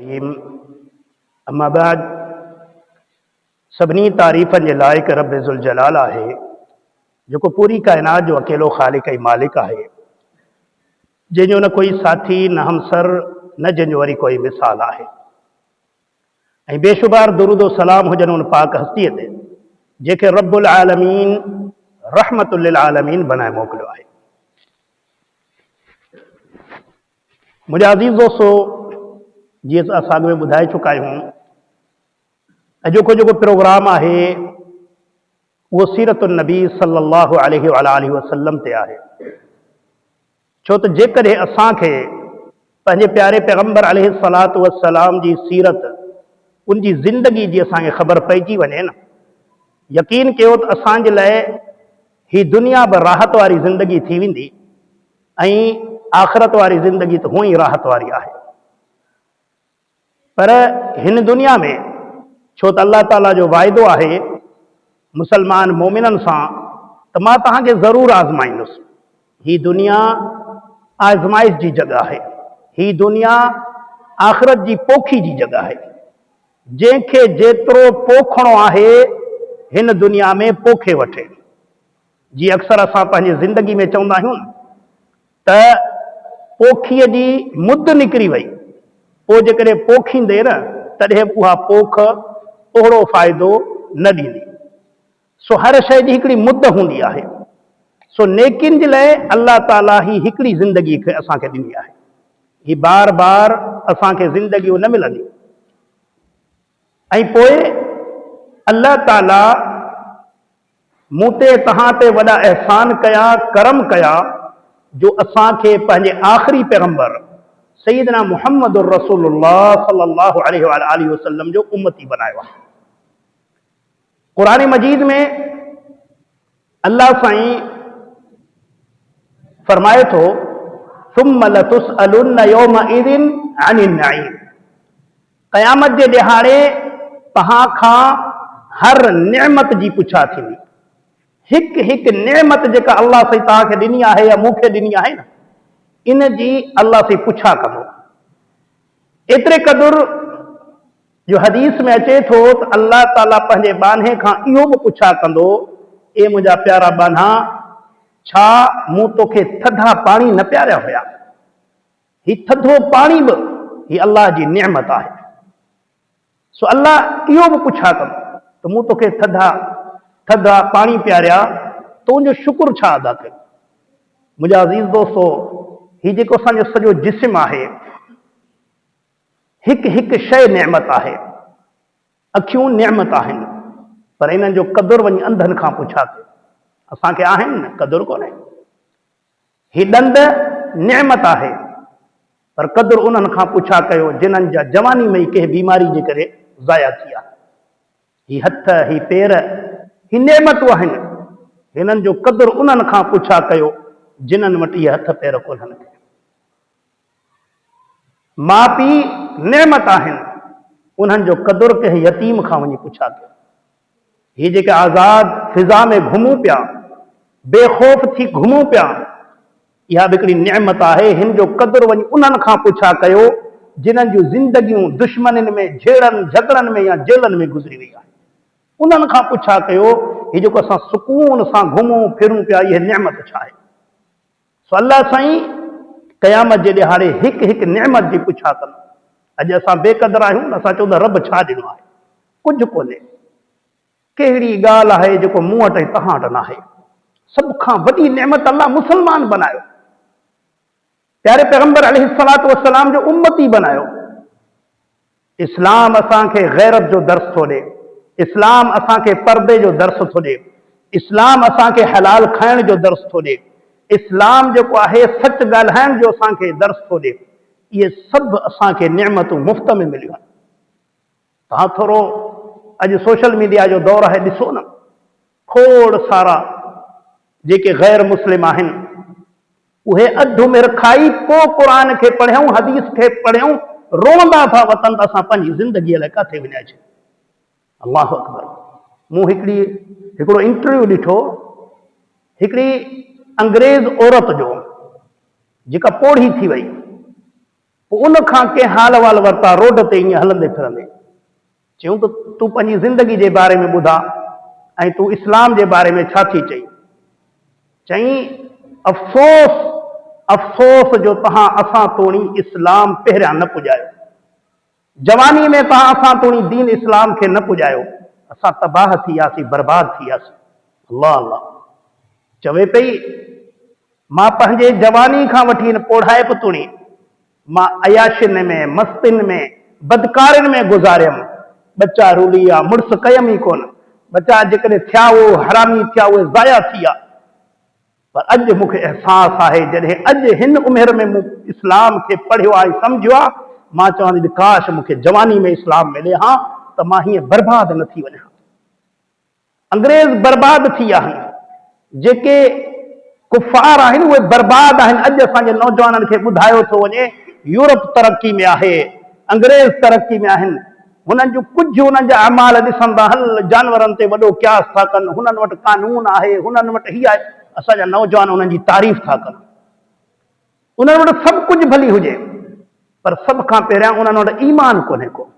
अम्मा बाद सभिनी तारीफ़नि जे लाइक़ रब ज़ुल जलाल आहे जेको पूरी कायनात जो अकेलो ख़ालिक ऐं मालिक आहे, जंहिंजो न कोई साथी न हमसर न जंहिंजो वरी कोई मिसाल आहे। ऐं बेशुमार दुरूद सलाम हुजनि उन पाक हस्तीअ ते जेके रब्बुल आलमीन रहमतुल लिल आलमीन बनाए मोकिलियो आहे। मुंहिंजा अज़ीज़ दोस्तो, जीअं असां अॻु में ॿुधाए चुका आहियूं, अॼोको जेको प्रोग्राम आहे उहो सीरत नबी सल्लल्लाहु अलैहि वसल्लम ते आहे। छो त जेकॾहिं असांखे पंहिंजे प्यारे पैगंबर अलैहिस्सलातु वस्सलाम जी सीरत, उनजी ज़िंदगी जी असांखे ख़बर पइजी वञे न, यकीन कयो त असांजे लाइ ही दुनिया बि राहत वारी ज़िंदगी थी वेंदी ऐं आख़िरत वारी ज़िंदगी त हूअं ई राहत वारी आहे। पर हिन दुनिया में छो त अल्लाह ताला जो वाइदो आहे मुसलमान मोमिननि सां त मां तव्हांखे ज़रूरु आज़माईंदुसि। ही दुनिया आज़माइश जी जॻह आहे, ही दुनिया आख़िरत जी पोखी जी जॻह आहे। जंहिंखे जेतिरो पोखणो आहे हिन दुनिया में पोखे वठे। जीअं अक्सर असां पंहिंजी ज़िंदगी में चवंदा आहियूं न त पोखीअ जी मुद निकिरी वई, पोइ जेकॾहिं पोखींदे न तॾहिं उहा पोख ओहिड़ो फ़ाइदो न ॾींदी। सो हर शइ जी हिकिड़ी मुद हूंदी आहे। सो नेकिन जे लाइ अल्लाह ताला ही हिकिड़ी ज़िंदगी खे असांखे ॾिनी आहे। ही बार बार असांखे ज़िंदगियूं न मिलंदियूं। ऐं पोइ अल्लाह ताला मूं ते तव्हां ते वॾा अहसान कया, करम कया, जो असांखे पंहिंजे आख़िरी पैगंबर सैयदना मुहम्मदुर रसूलुल्लाह सल्लल्लाहु अलैहि वसल्लम जो उम्मती बनायो आहे। क़ुरान मजीद में अल्लाह साईं फरमाए थो, सुम्म लतुसअलुन्न यौमइज़िन अनिन नईम। क़यामत जे ॾिहाड़े तव्हां खां हर नेमत जी पुछा थींदी। हिकु हिकु नेमत जेका अल्लाह साईं तव्हांखे ॾिनी आहे या मूंखे ॾिनी आहे न, इन जी अल्लाह साईं पुछा कंदो। एतिरे क़दुरु जो हदीस में अचे थो त अल्लाह ताला पंहिंजे बान्हे खां इहो बि पुछा कंदो, ए मुंहिंजा प्यारा बान्हा, छा मूं तोखे थधा पाणी न पियारिया हुया? ही थधो पाणी बि ही अल्लाह जी नेमत आहे। सो अल्लाह इहो बि पुछा कंदो त मूं तोखे थधा पाणी पियारिया, तो उनजो शुक्र छा अदा कयो? मुंहिंजा अज़ीज़ दोस्तो, ही जेको असांजो सॼो जिस्म आहे, हिकु हिकु शइ नेमत आहे। अखियूं नेमत आहिनि, पर इन्हनि जो क़दुरु वञी अंधनि खां पुछा कयो। असांखे आहिनि न, क़दुरु कोन्हे। ही ॾंद नेमत आहे, पर क़दुरु उन्हनि खां पुछा कयो जिन्हनि जा जवानी में ई कंहिं बीमारी जे करे ज़ाया थी आहे। ही हथ, ही पेर, ही नेमतूं आहिनि। हिननि जो क़दुरु उन्हनि खां पुछा कयो जिन्हनि वटि इहे हथ पेर कोन्हनि। माउ पीउ नेमत आहिनि, उन्हनि जो क़दुरु कंहिं यतीम खां वञी पुछा कयो। ही जेके आज़ाद फिज़ा में घुमूं पिया, बेखौफ़ थी घुमूं पिया, इहा बि हिकिड़ी नेमत आहे। हिन जो क़दुरु वञी उन्हनि खां पुछा कयो जिन्हनि जूं ज़िंदगियूं दुश्मननि में, झेड़नि झगड़नि में या जेलनि में गुज़री वई आहे। उन्हनि खां पुछा कयो ही जेको असां सुकून सां घुमूं फिरूं पिया, इहा नेमत छा आहे? सो अल्लाह साईं क़यामत जे ॾिहाड़े हिकु हिकु नेमत जी पुछा कंदो। अॼु असां बेक़दर आहियूं, असां चऊं था रब छा ॾिनो आहे? कुझु कोन्हे। कहिड़ी ॻाल्हि आहे जेको मूं वटि ऐं तव्हां वटि न आहे? सभ खां वॾी नेमत अल्लाह मुसलमान बनायो, प्यारे पैगंबर अलैहिस्सलातु वस्सलाम जो उम्मती बनायो। इस्लाम असांखे गैरत जो दर्स थो ॾे, इस्लाम असांखे पर्दे जो दर्स थो ॾे, इस्लाम असांखे हलाल खाइण जो दर्स थो ॾे, इस्लाम जेको आहे सच ॻाल्हाइण जो असांखे दर्स थो ॾे। इहे सभु असांखे नेमतूं मुफ़्त में मिलियूं आहिनि। तव्हां थोरो अॼु सोशल मीडिया जो दौर आहे, ॾिसो न, खोड़ सारा जेके गैर मुस्लिम आहिनि, उहे अधु में रखाई पोइ क़ुर खे पढ़ियूं, हदीस खे पढ़ियूं, रोअंदा था वतन त असां पंहिंजी ज़िंदगीअ लाइ किथे विञाइजे। अल्लाहु अकबर। मूं हिकिड़ो इंटरव्यू ॾिठो, हिकिड़ी अंग्रेज़ औरत जो जेका पोढ़ी थी वई, उन खां के हाल वाल वरता रोड ते ईअं हलंदे फिरंदे। चयूं त तूं पंहिंजी ज़िंदगी जे बारे में ॿुधा ऐं तूं इस्लाम जे बारे में छा थी चई? चई अफ़सोस अफ़सोस जो तव्हां असां तोणी इस्लाम पहिरियां न पुॼायो। जवानी में तव्हां असां तोणी दीन इस्लाम खे न पुॼायो, असां तबाह थी वियासीं, बर्बाद थी वियासीं। अल्लाह अल्लाह चवे पई मां पंहिंजे जवानी खां वठी पोढ़ाए पुतुणी मां अयाशिन में, मस्तिन में, बदकारिन में गुज़ारियमि। बच्चा रुली विया, मुड़ुस कयम ई कोन। बच्चा जेकॾहिं थिया उहो हरामी थिया, उहे ज़ाया थी विया। पर अॼु मूंखे अहसासु आहे जॾहिं अॼु हिन उमिरि में मूं इस्लाम खे पढ़ियो आहे, सम्झियो आहे, मां चवां थी काश मूंखे जवानी में इस्लाम मिले हा त मां हीअं बर्बाद न थी वञा। अंग्रेज़ बर्बाद थी विया आहिनि, जेके कुफ़ार आहिनि उहे बर्बाद आहिनि। अॼु असांजे नौजवाननि खे ॿुधायो थो वञे यूरोप तरक़ी में आहे, अंग्रेज़ तरक़ी में आहिनि। हुननि जूं कुझु हुननि जा अमाल ॾिसंदा, हल जानवरनि ते वॾो क्यास था कनि, हुननि वटि कानून आहे, हुननि वटि हीअ आहे। असांजा नौजवान हुननि जी तारीफ़ था कनि। उन्हनि वटि सभु कुझु भली हुजे, पर सभ खां पहिरियां उन्हनि वटि ईमान कोन्हे को।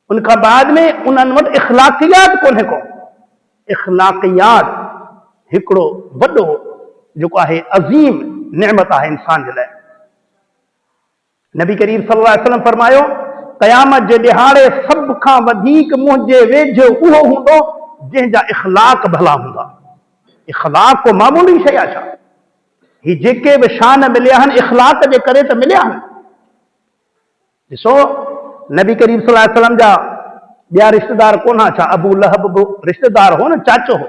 उनखां बाद में उन्हनि वटि इख़लाक़ियात कोन्हे को। इख़लाक़ियात हिकिड़ो वॾो जेको आहे अज़ीम नेमत आहे इंसान जे लाइ। नबी करीम सल्लल्लाहु अलैहि वसल्लम फरमायो क़यामत जे ॾिहाड़े सभ खां वधीक मुंहिंजे वेझो उहो हूंदो जंहिंजा इख़लाक़ भला हूंदा। इख़लाक़ को मामूली शइ आहे छा? ही जेके बि शान मिलिया आहिनि इख़लाक़ जे करे त मिलिया आहिनि। ॾिसो नबी करीम सल्लल्लाहु अलैहि वसल्लम जा ॿिया रिश्तेदार कोन हा छा? अबू लहब बि रिश्तेदार हो न, चाचो हो,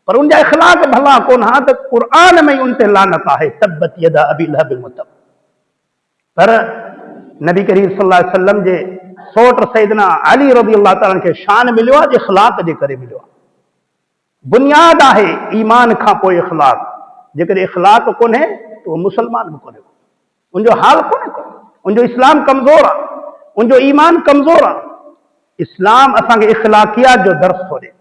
पर उनजा इख़लाक़ भला कोन हा त क़ुर्आन में उन ते लानत आहे, तब्बत यदा अबी लहब वतब। पर नबी करीम सल्लल्लाहु अलैहि वसल्लम जे सोट सैयदना अली रज़ियल्लाहु ताला खे शान मिलियो आहे इख़लाक़ जे करे मिलियो आहे। बुनियाद आहे ईमान खां पोइ इख़लाक़। जेकॾहिं इख़लाक़ कोन्हे त उहो मुस्लमान बि कोन्हे, उनजो हाल कोन्हे को, उनजो इस्लाम कमज़ोर आहे, उनजो ईमान कमज़ोर आहे। इस्लाम असांखे इख़लाक़ियात जो दर्स थो ॾे।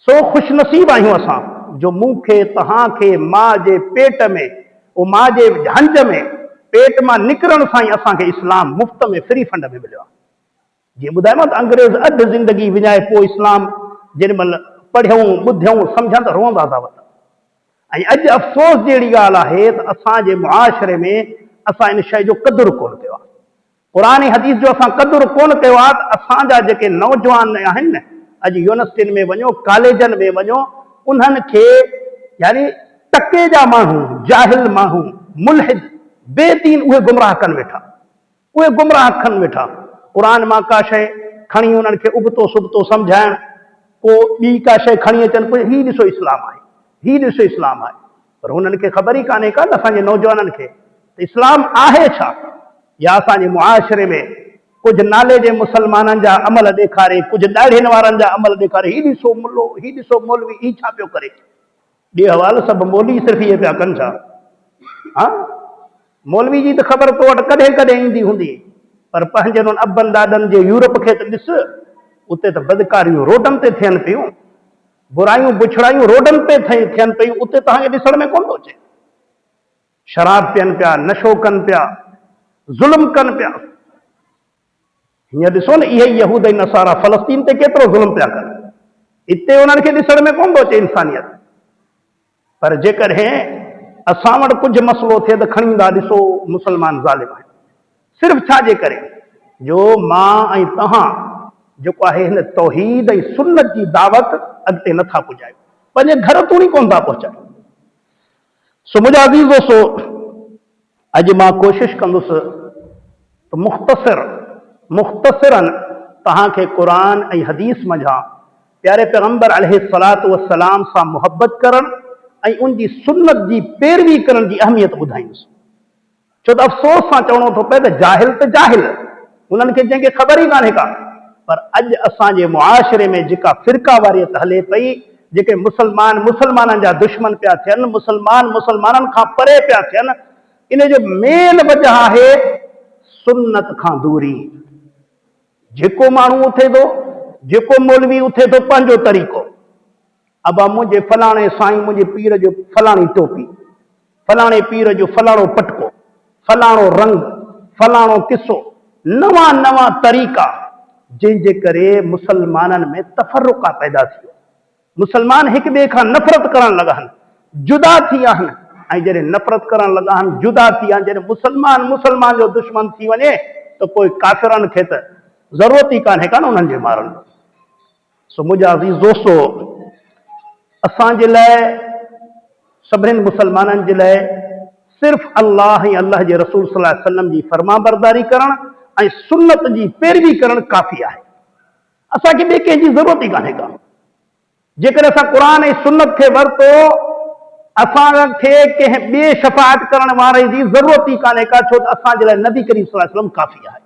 सो ख़ुशनसीब आहियूं असां जो मूंखे तव्हांखे माउ जे पेट में, उहो माउ जे हंज में पेट मां निकिरण सां ई असांखे इस्लाम मुफ़्त में फ्री फंड में मिलियो आहे। जीअं ॿुधायो त अंग्रेज़ अधु ज़िंदगी विञाए पोइ इस्लाम जेॾी महिल पढ़ियऊं, ॿुधियऊं, सम्झनि त रोअंदा था वञनि। ऐं अॼु अफ़सोस जहिड़ी ॻाल्हि आहे त असांजे मुआशरे में असां इन शइ जो क़दुरु कोन कयो आहे। क़ुरान हदीस जो असां क़दुरु कोन कयो आहे त असांजा जेके नौजवान आहिनि न, अॼु यूनिवर्सिटियुनि में वञो, कॉलेजनि में वञो, उन्हनि खे यानी टके जा माण्हू, जाहिल माण्हू, मुल्हिद, बेदीन, उहे गुमराह कनि वेठा, उहे गुमराह कनि वेठा। क़ुरान मां का शइ खणी उन्हनि खे उबतो सुबतो सम्झाइण, को ॿी का शइ खणी अचनि, पोइ हीउ ॾिसो इस्लाम आहे, हीउ ॾिसो इस्लाम आहे। पर हुननि खे ख़बर ई कान्हे का न असांजे नौजवाननि खे त इस्लाम आहे छा। या असांजे मुआशरे में कुझु नाले जे मुसलमाननि जा अमल ॾेखारे, कुझु ॾाढ़ियुनि वारनि जा अमल ॾेखारे, हीउ ॾिसो मुल्लो, हीउ ॾिसो मौलवी, हीउ छा पियो करे। ॿिए हवाले सभु मौलवी सिर्फ़ु इहे पिया कनि छा? हा, मौलवी जी त ख़बर तो वटि कॾहिं कॾहिं ईंदी हूंदी, पर पंहिंजे उन्हनि अबनि ॾाॾनि जे यूरोप खे त ॾिस, उते त बदकारियूं रोडनि ते थियनि पियूं, बुराइयूं बुछड़ायूं रोडनि ते थियनि पियूं। उते तव्हांखे ॾिसण में कोन थो अचे। शराब पीअनि पिया, नशो कनि पिया, ज़ुल्म कनि पिया। हीअं ॾिसो न, इहे यहूद ऐं नसारा फ़लस्तीन ते केतिरो ज़ुल्म पिया कनि, हिते उन्हनि खे ॾिसण में कोन थो अचे इंसानियत। पर जेकॾहिं असां वटि कुझु मसइलो थिए त खणी ईंदा, ॾिसो मुस्लमान ज़ालिम आहिनि। सिर्फ़ु छाजे करे? जो मां ऐं तव्हां जेको आहे हिन तौहीद ऐं सुन्नत जी दावत अॻिते नथा पुॼायो, पंहिंजे घर तूं कोन था पहुचायो। सो मुंहिंजा अज़ीज़ दोस्तो, अॼु मां कोशिशि कंदुसि त मुख़्तसिरन तव्हांखे क़ुरान ऐं हदीस मंझां प्यारे पैगंबर अलैहिस्सलातु वस्सलाम सां मुहबत करणु ऐं उनजी सुन्नत जी पैरवी करण जी अहमियत ॿुधाईंदुसि। छो त अफ़सोस सां चवणो थो पए त जाहिल, उन्हनि खे जंहिंखे ख़बर ई कान्हे का। पर अॼु असांजे मुआशरे में जेका फ़िरका वारियत हले पई, जेके मुसलमाननि जा दुश्मन पिया थियनि, मुसलमाननि खां परे पिया थियनि, इन जो मेन वजह आहे सुन्नत खां दूरी। जेको माण्हू उथे थो, जेको मौलवी उथे थो, पंहिंजो तरीक़ो, अबा मुंहिंजे फलाणे साईं, मुंहिंजे पीर जो फलाणी टोपी, फलाणे पीर जो फलाणो पटको, फलाणो रंग, फलाणो किस्सो, नवा नवा तरीक़ा, जंहिंजे करे मुसलमाननि में तफ़र्रुक़ा पैदा थी वियो। मुसलमान हिक ॿिए खां नफ़रत करण लॻा आहिनि, जुदा थी विया आहिनि। ऐं जॾहिं नफ़रत करण लॻा आहिनि, जुदा थी विया आहिनि, जॾहिं मुसलमान मुसलमान जो दुश्मन थी वञे त पोइ काफ़िरनि खे त ज़रूरत ई कान्हे का न उन्हनि जे मारण। सो मुंहिंजा अज़ीज़ दोस्तो, असांजे लाइ सभिनीनि मुसलमाननि जे लाइ सिर्फ़ अल्लाह ऐं अल्लाह जे रसूल सल्लल्लाहु अलैहि वसल्लम जी फरमाबरदारी करणु ऐं सुन्नत जी पैरवी करणु काफ़ी आहे। असांखे ॿिए कंहिंजी ज़रूरत ई कान्हे का। जेकर असां क़ुर ऐं सुन्नत खे वरितो, असांखे कंहिं ॿिए शफ़ाअत करण वारे जी ज़रूरत ई कान्हे का, छो त असांजे लाइ नबी करीम सल्लल्लाहु अलैहि वसल्लम काफ़ी आहे,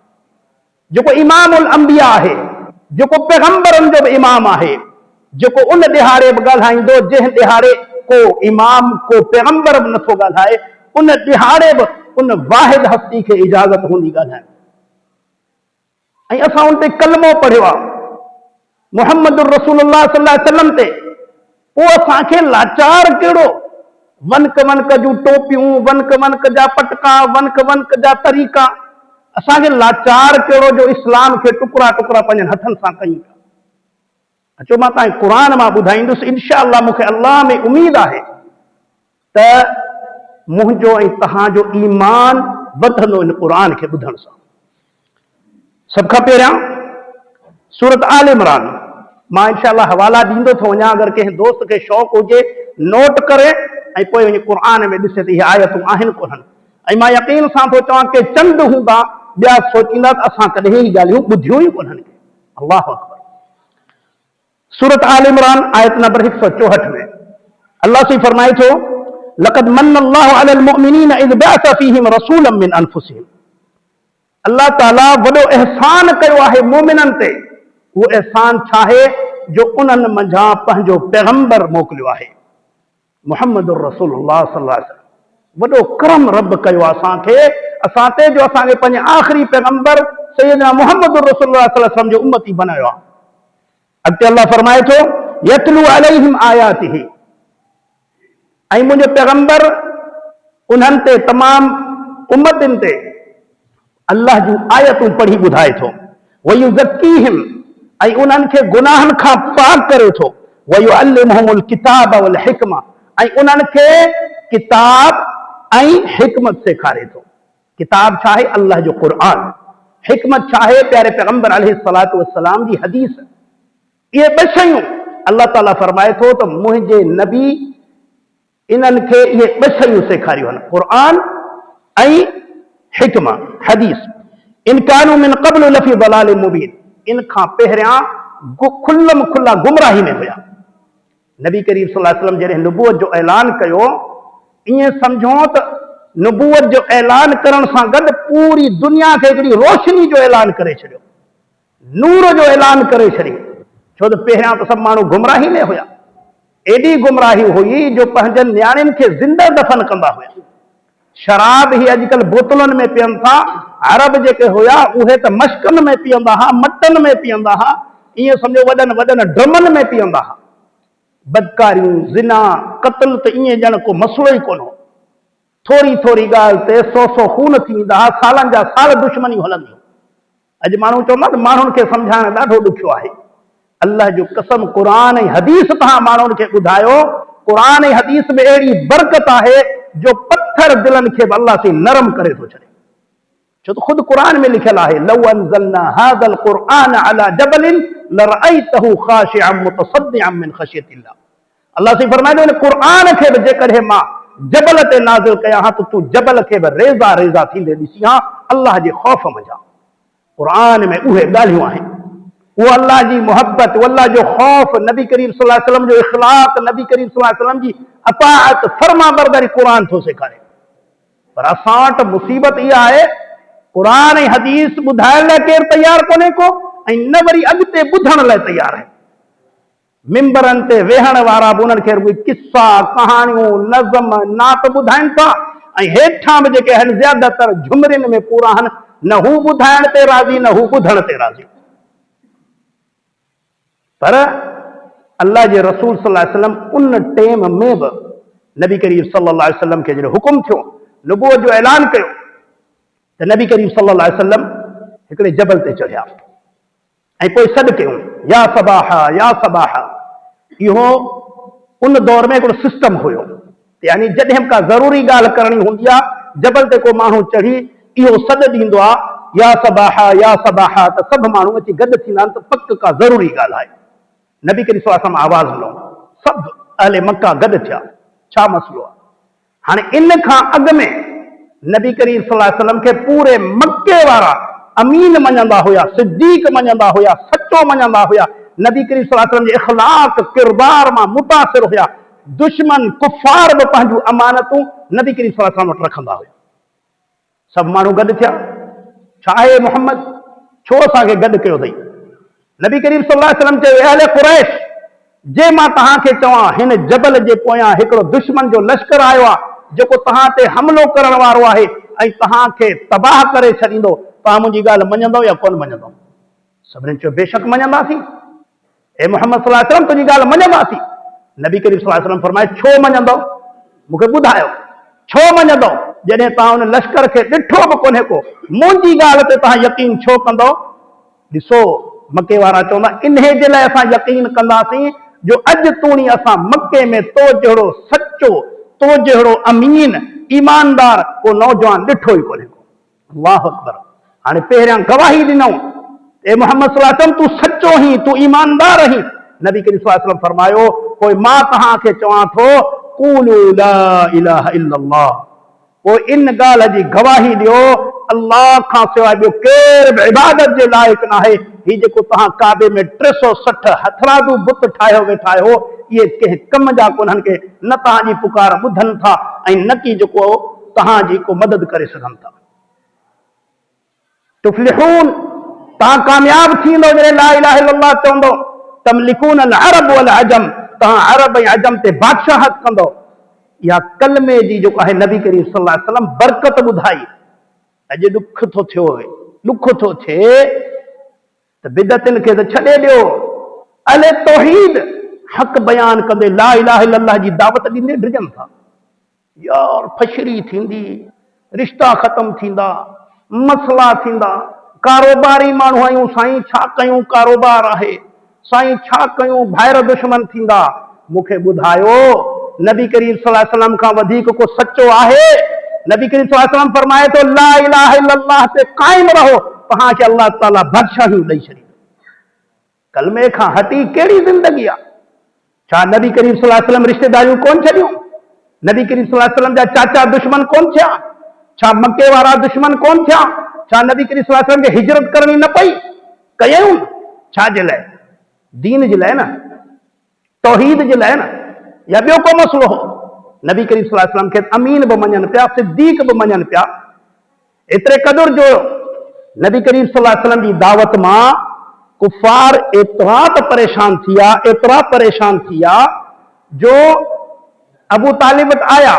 जेको इमामुल अंबिया आहे, जेको पैगंबरनि जो बि इमाम आहे, जेको उन ॾिहाड़े बि ॻाल्हाईंदो जंहिं ॾिहाड़े को इमाम को पैगंबर बि नथो ॻाल्हाए, उन ॾिहाड़े बि उन वाहिद हस्ती खे इजाज़त हूंदी ॻाल्हाइण। ऐं असां उन ते कलमो पढ़ियो आहे मुहम्मद रसूलुल्लाह सल्लल्लाहु अलैहि वसल्लम ते, पोइ असांखे लाचार कहिड़ो, वनक वनक जूं टोपियूं, वनक वनक जा पटका, वनक वनक जा तरीक़ा, असांखे लाचार कहिड़ो जो इस्लाम खे टुकड़ा टुकड़ा पंहिंजनि हथनि सां कयूं था। अचो मां तव्हांखे क़ुर मां ॿुधाईंदुसि, इनशा अल्लाह मूंखे अल्लाह में उमीद आहे त मुंहिंजो ऐं तव्हांजो ईमान वधंदो इन क़ुर खे ॿुधण सां। सभ खां पहिरियां सूरत आल इमरान, मां इनशा अल्लाह हवाला ॾींदो थो वञा, अगरि कंहिं दोस्त खे शौक़ु हुजे नोट करे ऐं पोइ वञी क़ुर में ॾिसे त इहे आयतूं आहिनि कोन्हनि। ऐं मां यकीन सां थो चवां के चंद हूंदा ॿिया सोचींदा त असां कॾहिं ई ॻाल्हियूं ॿुधियूं ई कोन्हनि। अल्लाहु अकबर। सूरत आल इमरान आयत नंबर 164 में अल्लाह से फरमाए थो, लक़द मन्न अल्लाहु अलल मुमिनीन इज़ बअस फीहिम रसूलन मिन अनफुसिहिम। अल्लाह ताला वॾो एहसान कयो आहे मोमिननि ते। उहो एहसान छा आहे? जो उन्हनि मंझां पंहिंजो पैगंबर मोकिलियो आहे, मुहम्मद रसूलुल्लाह सल्लल्लाहु अलैहि वसल्लम। वॾो करम रब कयो आहे असांखे, असां ते, जो असांखे पंहिंजे आख़िरी पैगंबर सैयदना मुहम्मद रसूलुल्लाह सल्लल्लाहु अलैहि वसल्लम जो उम्मती बनायो आहे। अॻिते अल्लाह फरमाए थो, यतलू अलैहिम आयातिही, ऐं मुंहिंजो पैगंबर उन्हनि ते तमामु उम्मतिन ते अल्लाह जूं आयतूं पढ़ी ॿुधाए थो। वयुज़क्कीहिम, ऐं उन्हनि खे गुनाहनि खां पाक करे थो। वयुअल्लिमुहुमुल किताब वल हिकमा, ऐं उन्हनि खे किताब ऐं हिकमत सेखारे थो। किताब छा आहे? अल्लाह जो क़ुरान। हिकमत छा आहे? प्यारे पैगंबर अलैहिस्सलातु वस्सलाम जी हदीस। इहे ॿ शयूं अल्लाह ताला फरमाए थो त मुंहिंजे नबी इन्हनि खे इहे ॿ शयूं सेखारियूं आहिनि, क़ुरान ऐं हिकमा हदीस। इन कानू मिन क़ब्ल लफ़ी दलालिन मुबीन, इन खां पहिरियां खुल्लम खुल्ला गुमराही में हुया। नबी करीम सल्लल्लाहु अलैहि वसल्लम जॾहिं नबूवत जो ऐलान कयो, ईअं सम्झो त नबूवत जो ऐलान करण सां गॾु पूरी दुनिया खे हिकिड़ी रोशनी जो ऐलान करे छॾियो, नूर जो ऐलान करे छॾियो। छो त पहिरियां त सभु माण्हू गुमराही में हुया। एॾी गुमराही हुई जो पंहिंजनि न्याणियुनि खे ज़िंदा दफ़न कंदा हुया। शराब ही अॼुकल्ह बोतलुनि में पीअनि था। अरब जेके हुया उहे त मश्कनि में पीअंदा हुआ, मटनि में पीअंदा हुआ, ईअं सम्झो वॾनि वॾनि ड्रमनि में पीअंदा हुआ। बदकारियूं, ज़िना, क़त्ल त ईअं ॼण को मसलो ई कोन हो। थोरी थोरी ॻाल्हि ते 100 खून थी वेंदा हुआ, सालनि जा साल दुश्मनियूं हलंदियूं। अॼु माण्हू चवंदा त माण्हुनि खे सम्झाइण ॾाढो ॾुखियो आहे। अल्लाह जो कसम, क़ुरान ऐं हदीस तव्हां माण्हुनि खे ॿुधायो। क़ुरान ऐं हदीस में अहिड़ी बरकत आहे जो पत्थर दिलनि खे बि अल्लाह से नरम करे थो छॾे। छो त ख़ुदि क़ुरान में लिखियल आहे, लौ अनज़लना हाज़ल क़ुरआन अला जबलिन लरअयतहु ख़ाशिअन मुतसद्दिअन मिन ख़शियतिल्लाह। अल्लाह से फरमाए थो, इन क़ुरान खे बि जेकॾहिं मां जबल ते नाज़िल कयां हा त तूं जबल खे बि रेज़ा रेज़ा थींदे ॾिसी हा, अल्लाह जे ख़ौफ़ मंझां। क़ुरान में उहे ॻाल्हियूं आहिनि। वो अल्लाह जी मोहब्बत, वो अल्लाह जो खौफ, नबी करीम सल्लल्लाहु अलैहि वसल्लम जो इखलाक, नबी करीम सल्लल्लाहु अलैहि वसल्लम जी अताअत, फर्मा बरदारी क़ुरान थो सेखारे। पर असां वटि मुसीबत इहा आहे, क़ुरान ऐं हदीस ॿुधाइण लाइ केरु तयार कोन्हे को, ऐं न वरी अॻिते ॿुधण लाइ तयार आहे। मिंबरनि ते वेहण वारा बि उन्हनि खे रुॻो किस्सा, कहाणियूं, नज़म, नात ॿुधाइनि था, ऐं हेठां बि जेके आहिनि ज़्यादातर झुमरिन में पूरा आहिनि, न हू ॿुधाइण ते राज़ी, न हू ॿुधण ते राज़ी। पर अल्लाह जे रसूल सल्लल्लाहु अलैहि वसल्लम उन टेम में बि नबी करीम सल्लल्लाहु अलैहि वसल्लम खे जॾहिं हुकुम थियो, नबूवत जो ऐलान कयो, त नबी करीम सल्लल्लाहु अलैहि वसल्लम हिकिड़े जबल ते चढ़िया ऐं पोइ सॾु कयूं, या सबाहा या सबाहा। इहो उन दौर में हिकिड़ो सिस्टम हुयो, यानी जॾहिं का ज़रूरी ॻाल्हि करणी हूंदी आहे, जबल ते को माण्हू चढ़ी इहो सॾु ॾींदो आहे या सबाहा या सबाहा, त सभु माण्हू अची गॾु थींदा आहिनि त पक का ज़रूरी ॻाल्हि आहे। नबी करीम सल्लल्लाहु अलैहि वसल्लम आवाज़ ॾिनो, सभु अहले मक्का गॾु थिया, छा मसइलो आहे? हाणे इन खां अॻु में नबी करीम सल्लल्लाहु अलैहि वसल्लम खे पूरे मक्के वारा अमीन मञंदा हुया, सिद्दीक मञंदा हुया, सचो मञंदा हुया। नबी करीम सल्लल्लाहु अलैहि वसल्लम जे इख़लाक़ किरदार मां मुतासिर हुया। दुश्मन कुफ़ार बि पंहिंजूं अमानतूं नबी करीम सल्लल्लाहु अलैहि वसल्लम वटि रखंदा हुया। सभु माण्हू गॾु थिया, छा आहे मोहम्मद, छो असांखे गॾु कयो अथई? नबी करीम सल्लल्लाहु अलैहि वसल्लम चयो, अहले कुरैश, जे मां तव्हांखे चवां हिन जबल जे पोयां हिकिड़ो दुश्मन जो लश्कर आयो आहे जेको तव्हां ते हमलो करण वारो आहे ऐं तव्हांखे तबाह करे छॾींदो, तव्हां मुंहिंजी ॻाल्हि मञंदव या कोन मञंदव? सभिनीनि चयो, बेशक मञंदासीं। ए मोहम्मद सल्लल्लाहु अलैहि वसल्लम, तुंहिंजी ॻाल्हि मञंदासीं। नबी करीम सल्लल्लाहु अलैहि वसल्लम फरमाए, छो मञंदव? मूंखे ॿुधायो, छो मञंदव? जॾहिं तव्हां हुन लश्कर खे ॾिठो बि कोन्हे को, मुंहिंजी ॻाल्हि ते तव्हां यकीन छो कंदव? ॾिसो, मके वारा चवंदा, इन्हे जे लाइ असां यकीन कंदासीं जो अॼु तूणी असां मके में तो जहिड़ो सचो, तो जहिड़ो अमीन ईमानदार को नौजवान ॾिठो ई कोन्हे को। अल्लाह अकबर। हाणे पहिरियां गवाही ॾिनऊं, ए मोहम्मद सल्लल्लाहु अलैहि वसल्लम, तूं सचो ही, तूं ईमानदार ही। नबी करीम सल्लल्लाहु अलैहि वसल्लम फरमायो, पोइ मां तव्हांखे चवां थो, क़ूलू ला इलाहा इल्लल्लाह, पोइ इन ॻाल्हि जी गवाही ॾियो, अल्लाह खां सवाइ ॿियो केर बि इबादत जे लाइक़ न आहे। ही जेको तव्हां काबे में 360 हथरादू बुत ठाहियो वेठा आहियो, इहे कंहिं कम जा कोन्हनि के न तव्हांजी पुकार ॿुधनि था ऐं न की जेको तव्हांजी को मदद करे सघनि था। तुफ़्लिहून, तव्हां कामयाब थींदो जॾहिं ला इलाहा इल्लल्लाह चवंदो। तमलिकून अल अरब वल अजम, तव्हां अरब ऐं अजम ते बादशाहत कंदो। या कलमे जी जेको आहे नबी करीम सल्लल्लाहु अलैहि वसल्लम बरकत ॿुधाई। अॼु ॾुख थो थियो, ॾुख थो थिए त बिदअतनि खे त छॾे ॾियो, अले तौहीद हक़ बयान कंदे ला इलाहा इल्लल्लाह जी दावत ॾींदे ड्रिजनि था। यार फशरी थींदी, रिश्ता ख़त्म थींदा, मसला थींदा, कारोबारी माण्हू आहियूं साईं, छा कयूं, कारोबार आहे साईं, छा कयूं, ॿाहिरि दुश्मन थींदा। मूंखे ॿुधायो, नबी करीम सल्लल्लाहु अलैहि वसल्लम खां वधीक को सचो आहे? नबी करीम सल्लल्लाहु अलैहि वसल्लम फरमाए थो, ला इलाहा इल्लल्लाह ते क़ाइम रहो, तव्हांखे अल्लाह ताला बादशाही ॾेई छॾींदो। कलमे खां हटी कहिड़ी ज़िंदगी आहे? छा नबी करीम सल्लल्लाहु अलैहि वसल्लम रिश्तेदारियूं कोन छॾियूं? नबी करीम सल्लल्लाहु अलैहि वसल्लम जा चाचा दुश्मन कोन थिया? छा मके वारा दुश्मन कोन थिया? छा नबी करीम सल्लल्लाहु अलैहि वसल्लम खे हिजरत करणी न पई? कयूं, छा जे लाइ? दीन जे लाइ न, तौहीद जे लाइ न, या ॿियो को मसलो हो? नबी करीम सल्लल्लाहु अलैहि वसल्लम खे अमीन बि मञनि पिया, सिद्दीक बि मञनि पिया। एतिरे क़दुर जो नबी करीम सल्लल्लाहु अलैहि वसल्लम जी दावत मां कुफार एतिरा त परेशान थी विया, एतिरा परेशान थी विया जो अबू तालिब वटि आया,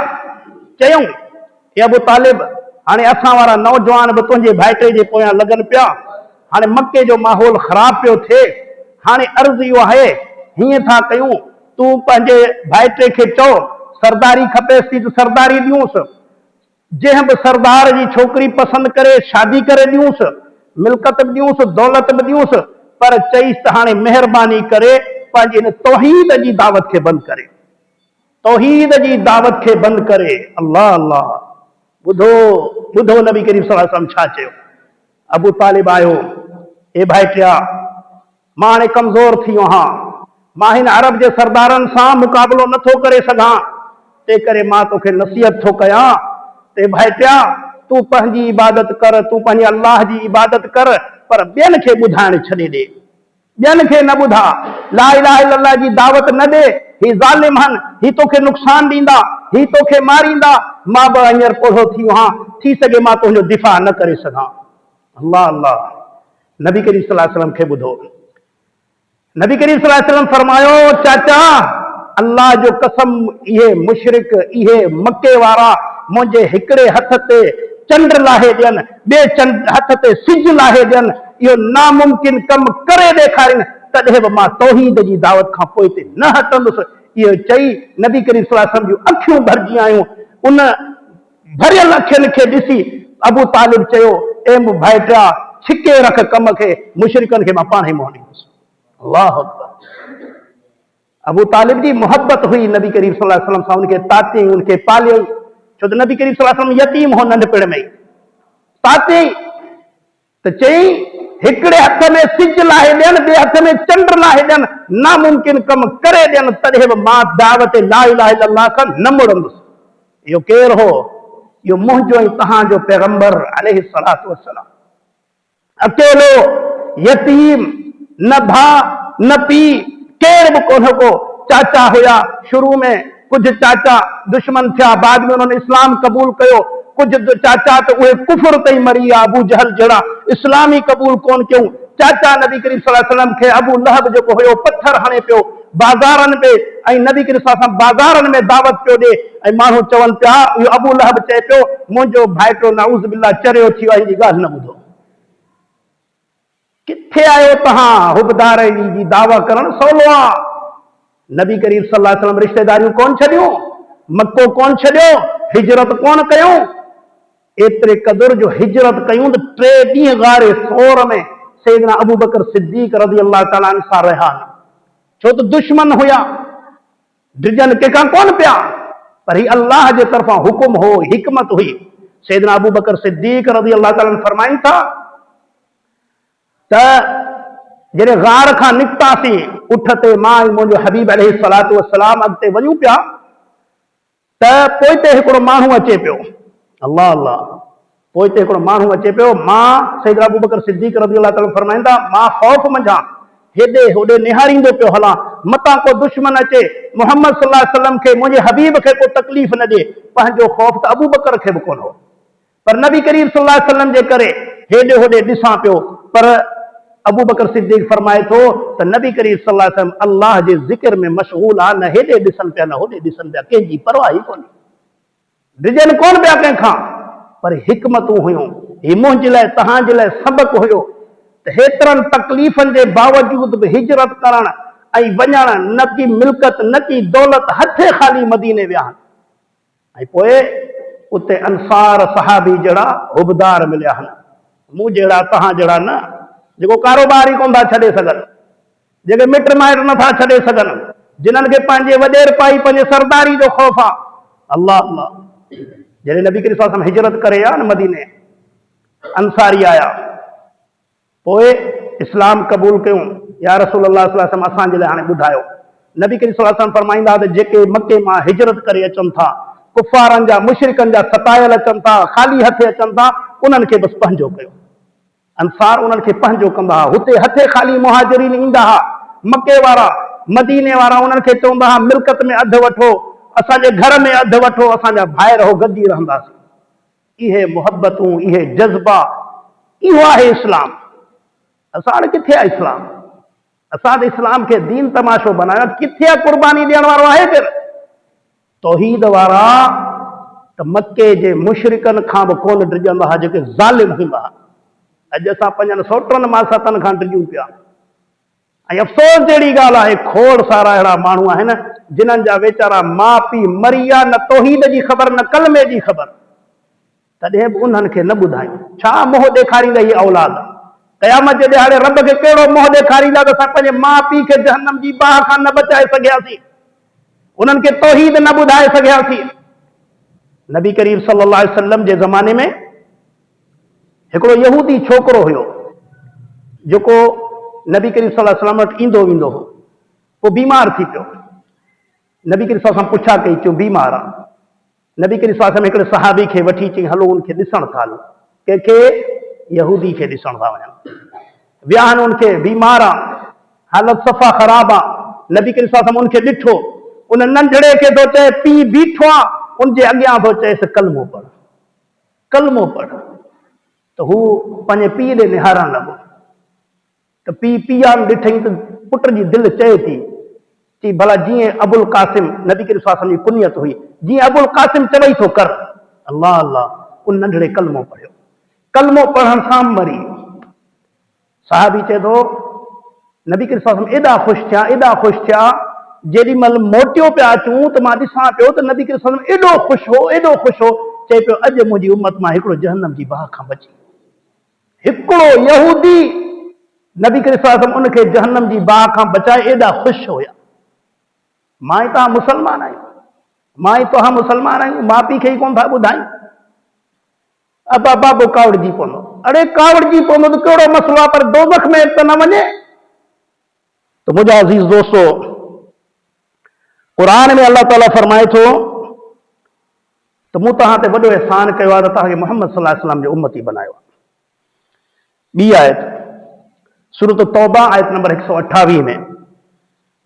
चयूं, हे अबू तालिब, हाणे असां वारा नौजवान बि तुंहिंजे भाइटे जे पोयां लॻनि पिया, हाणे मके जो माहौल ख़राब पियो थिए, हाणे अर्ज़ु इहो आहे, हीअं था कयूं, तूं पंहिंजे भाइटे खे चओ सरदारी खपेसि थी त सरदारी ॾियूंसि, जंहिं बि सरदार जी छोकिरी पसंदि करे शादी करे ॾियूंसि, मिल्कत बि ॾियूंसि, दौलत बि ॾियूंसि, पर चईसि त हाणे महिरबानी करे पंहिंजी हिन तौहीद जी दावत खे बंदि करे, तौहीद जी दावत खे बंदि करे। अल्लाह अल्लाह, ॿुधो ॿुधो नबी करीम सल्लल्लाहु अलैहि वसल्लम छा चयो। अबू तालिब आयो, ए भाइटिया, मां हाणे कमज़ोर थी वियो आहियां, मां हिन अरब जे सरदारनि सां मुक़ाबिलो नथो करे सघां, तंहिं करे मां तोखे नसीहत थो कयां, ते भाइटिया तूं पंहिंजी इबादत कर, तूं पंहिंजे अल्लाह जी इबादत कर, पर ॿियनि खे ॿुधाइण छॾे ॾे, ॿियनि खे न ॿुधा, ला इलाहा इल्लल्लाह जी दावत न ॾे, ही ज़ालिम आहिनि, ही तोखे नुक़सान ॾींदा, ही तोखे मारींदा, मां बि हींअर पोढ़ो थी वियो आहियां, थी सघे मां तुंहिंजो दिफ़ा न करे सघां। अल्लाह अल्लाह, नबी करीम सल्लल्लाहु अलैहि वसल्लम खे ॿुधो। नबी करीम सल्लल्लाहु अलैहि वसल्लम फरमायो, चाचा अल्लाह जो कसम, इहे मुशरिक, इहे मके वारा मुंहिंजे हिकिड़े हथ ते चंड लाहे ॾियनि, ॿिए हथ ते सिज लाहे ॾियनि, इहो नामुमकिन कमु करे ॾेखारीनि, तॾहिं बि मां तौहीद जी दावत खां पोइ ते न हटंदुसि। इहो चई नबी करीम सल्लल्लाहु अलैहि वसल्लम जूं अखियूं भरिजी आयूं। उन भरियल अखियुनि खे ॾिसी अबू तालिब चयो, ए मु भाइटा छिके रख कम खे, मुशरिकन खे मां पाण ई मोहनींदुसि। अल्लाह अकबर। अबू तालिब जी मोहब्बत हुई नबी करीम सल्लल्लाहु अलैहि वसल्लम सां, उनखे ताती, उनखे पालियो, छो त नबी करीम सल्लल्लाहु अलैहि वसल्लम यतीम हो नंढपिण में, ताती त चई हिकिड़े हथ में सिज लाहे ॾियनि, ॿिए हथ में चंड लाहे ॾियनि, नामुमकिन कम करे ॾियनि, तॾहिं बि मां दावत ला इलाहा इल्लल्लाह खां न मुड़ंदुसि। इहो केरु हो? इहो मुंहिंजो ऐं तव्हांजो पैगंबर अलैहि सलातो वसलाम। अकेलो, यतीम, न भाउ न पीउ, केर बि कोन को। चाचा हुया, शुरू में कुछ चाचा दुश्मन थिया, बाद में उन्होंने इस्लाम कबूल कयो। कुछ चाचा तो उहे कुफर ते मरी विया, अबू जहल जड़ा इस्लाम ही कबूल कोन कयूं। चाचा नबी करीम सल्लल्लाहु अलैहि वसल्लम खे अबू लहब जेको हुयो पत्थर हणे पियो बाज़ारनि में, ऐं नबी करीम सल्लल्लाहु अलैहि वसल्लम बाज़ारनि में दावत पियो ॾे, ऐं माण्हू चवनि पिया, इहो अबू लहब चए पियो मुंहिंजो भाइटो नाउज़ बिल्लाह चरियो थी वियो आहे, हिन जी ॻाल्हि न ॿुधो। किथे आयो तव्हां? हुबदार जी दावा करणु सवलो आहे। नबी करीम सल्लल्लाहु अलैहि वसल्लम रिश्तेदारियूं कोन छॾियूं, मक्को कोन छॾियो, हिजरत कोन कयूं। एतिरे क़दुर जो हिजरत कयूं त 3 ॾींहं गारे सोर में सैयदना अबू बकर सिद्दीक रज़ी अल्लाह ताला अन्हु सां रहिया, छो त दुश्मन हुया, डिजन कंहिंखां कोन पिया, पर ही अल्लाह जे तरफ़ां हुकुम हो, हिकमत हुई। सैयदना अबू बकर सिद्दीक रज़ी अल्लाह ताला अन्हु फरमाइनि था त जॾहिं गार खां निकितासीं, उठ ते मां ऐं मुंहिंजो हबीब अलैहि सलातो वसलाम अॻिते वञूं पिया, त पोइ ते हिकिड़ो माण्हू अचे पियो। अल्लाह अल्लाह। पोइ ते हिकिड़ो माण्हू अचे पियो। मां सैयदना अबू बकर सिद्दीक रज़ी अल्लाह ताला फरमाईंदा, मां ख़ौफ़ मंझां हेॾे होॾे निहारींदो पियो हलां, मतां को दुश्मन अचे, मोहम्मद सल्लल्लाहु अलैहि वसल्लम खे, मुंहिंजे हबीब खे को तकलीफ़ न ॾिए। पंहिंजो ख़ौफ़ त अबू बकर खे बि कोन हो, पर नबी करीम सल्लल्लाहु अलैहि वसल्लम जे करे हेॾे होॾे ॾिसां पियो। पर अबू बकर सिद्दीक फरमाए थो त नबी करीम सल्लल्लाहु अलैहि वसल्लम अल्लाह जे ज़िक्र में मशगूल आहे, न हेॾे ॾिसनि पिया न होॾे ॾिसनि पिया, कंहिंजी परवाह ई कोन्हे, डिजन कोन पिया कंहिंखां, पर हिकमतूं हुयूं। हीउ मुंहिंजे लाइ तव्हांजे लाइ सबक़ु हुयो त हेतिरनि तकलीफ़नि जे बावजूद बि हिजरत करणु ऐं वञणु, न की मिल्कत न की दौलत, हथे ख़ाली मदीने विया आहिनि। ऐं पोइ उते अंसार सहाबी जहिड़ा हुबदार मिलिया आहिनि, मूं जहिड़ा तव्हां जहिड़ा न, जेको कारोबार ई कोन था छॾे सघनि, जेके मिट माइट नथा छॾे सघनि, जिन्हनि खे पंहिंजे वॾेर पाई पंहिंजे सरदारी जो ख़ौफ़ आहे। अल्लाह अल्लाह। जॾहिं नबी करीम सल्लल्लाहु अलैहि वसल्लम हिजरत करे आया न मदीने, अंसारी आया, पोइ इस्लाम कबूल कयूं। या रसूल अल्लाह सल्लल्लाहु अलैहि वसल्लम असांजे लाइ हाणे ॿुधायो। नबी करीम सल्लल्लाहु अलैहि वसल्लम फरमाईंदा त जेके मके मां हिजरत करे अचनि था, कुफारनि जा मुशरिकनि जा सतायल अचनि था, ख़ाली हथे अचनि था, उन्हनि खे बसि पंहिंजो कयो। अंसार उन्हनि खे पंहिंजो कंदा हुआ। हुते हथे ख़ाली मुहाजिरीन ईंदा हुआ, मके वारा मदीने वारा उन्हनि खे चवंदा हुआ मिल्कत में अधु वठो, असांजे घर में अधु वठो, असांजा भाइ रहो, गॾिजी रहंदासीं। इहे मुहबतूं, इहे जज़्बा, इहो आहे इस्लाम। असां हाणे किथे आहे इस्लाम? असां त इस्लाम खे दीन तमाशो बनायो, किथे आहे कुर्बानी ॾियण वारो आहे केरु? तौहीद वारा त मके जे मुशरिकनि खां बि कोन डिॼंदा हुआ, जेके ज़ालिम हूंदा हुआ। अॼु असां पंहिंजनि सोटनि मासतनि खां डिॼूं पिया। ऐं अफ़सोस जहिड़ी ॻाल्हि आहे, खोड़ सारा अहिड़ा माण्हू आहिनि जिन्हनि जा वीचारा माउ पीउ मरी विया, न तौहीद जी ख़बर न कलमे जी ख़बर, तॾहिं बि उन्हनि खे न ॿुधायूं। छा मोह ॾेखारींदा हीअ औलाद? क़यामत जे ॾियारे रब खे कहिड़ो मोह ॾेखारींदा त असां पंहिंजे माउ पीउ खे जहन्नम जी बाहि खां न बचाए सघियासीं, उन्हनि खे तौहीद न ॿुधाए सघियासीं। नबी करीम सल्लल्लाहु अलैहि वसल्लम जे ज़माने में हिकिड़ो यहूदी छोकिरो हुयो, जेको नबी करीम सल्लल्लाहु अलैहि वसल्लम वटि ईंदो वेंदो हो। पोइ बीमार थी पियो। नबी करीम सल्लल्लाहु अलैहि वसल्लम पुछा कई, चयो बीमार आहे। नबी करीम सल्लल्लाहु अलैहि वसल्लम हिकिड़े सहाबी खे वठी चई हलो उनखे ॾिसण था हलूं। कंहिंखे? यहूदी खे ॾिसण था वञनि। विया आहिनि उनखे, बीमार आहे, हालत सफ़ा ख़राब आहे। नबी करीम सल्लल्लाहु अलैहि वसल्लम उनखे ॾिठो, उन नंढड़े खे थो चए पीउ बीठो आहे, उनजे अॻियां थो चएसि कलमो पढ़, कलमो पढ़। त हू पंहिंजे पीउ ॾे निहारणु लॻो, त पीउ पीआन ॾिठई त पुट जी दिलि चए थी, चई भला जीअं अबुल कासिम, नबी करीम सल्लल्लाहु अलैहि वसल्लम जी कुनियत हुई, जीअं अबुल कासिम चवई थो कर। अल्लाह अल्लाह। उन नंढड़े कलमो पढ़ियो, कलमो पढ़ण सां मरी। साहबी चए थो नबी करीम सल्लल्लाहु अलैहि वसल्लम एॾा ख़ुशि थिया, एॾा ख़ुशि थिया, जेॾी महिल मोटियो पिया अचूं त मां ॾिसां पियो त नबी करीम सल्लल्लाहु अलैहि वसल्लम एॾो ख़ुशि हो, एॾो ख़ुशि हो, चए पियो अॼु मुंहिंजी उम्मत मां हिकिड़ो जहन्नम जी बाहि खां बची। हिकिड़ो यहूदी नबी करीम सल्लल्लाहु अलैहि वसल्लम उनखे जहन्नम जी बाहि खां बचाए एॾा ख़ुशि हुया। मां ई तव्हां मुसलमान आहियूं, मां ई तव्हां मुसलमान आहियूं, माउ पीउ खे ई कोन था ॿुधायूं। अब बाबो कावड़जी पवंदो। अड़े कावड़जी पवंदो त कहिड़ो मसलो आहे, पर दोज़ख में त न वञे। तो मुंहिंजा अज़ीज़ दोस्तो, क़ुरान में अल्लाह ताला फरमाए थो त मूं तव्हां ते वॾो एहसान कयो आहे त तव्हांखे मोहम्मद सल्लल्लाहु अलैहि वसल्लम जो उम्मती बनायो आहे। ॿी आयत सूरत तौबा आयत नंबर 128 में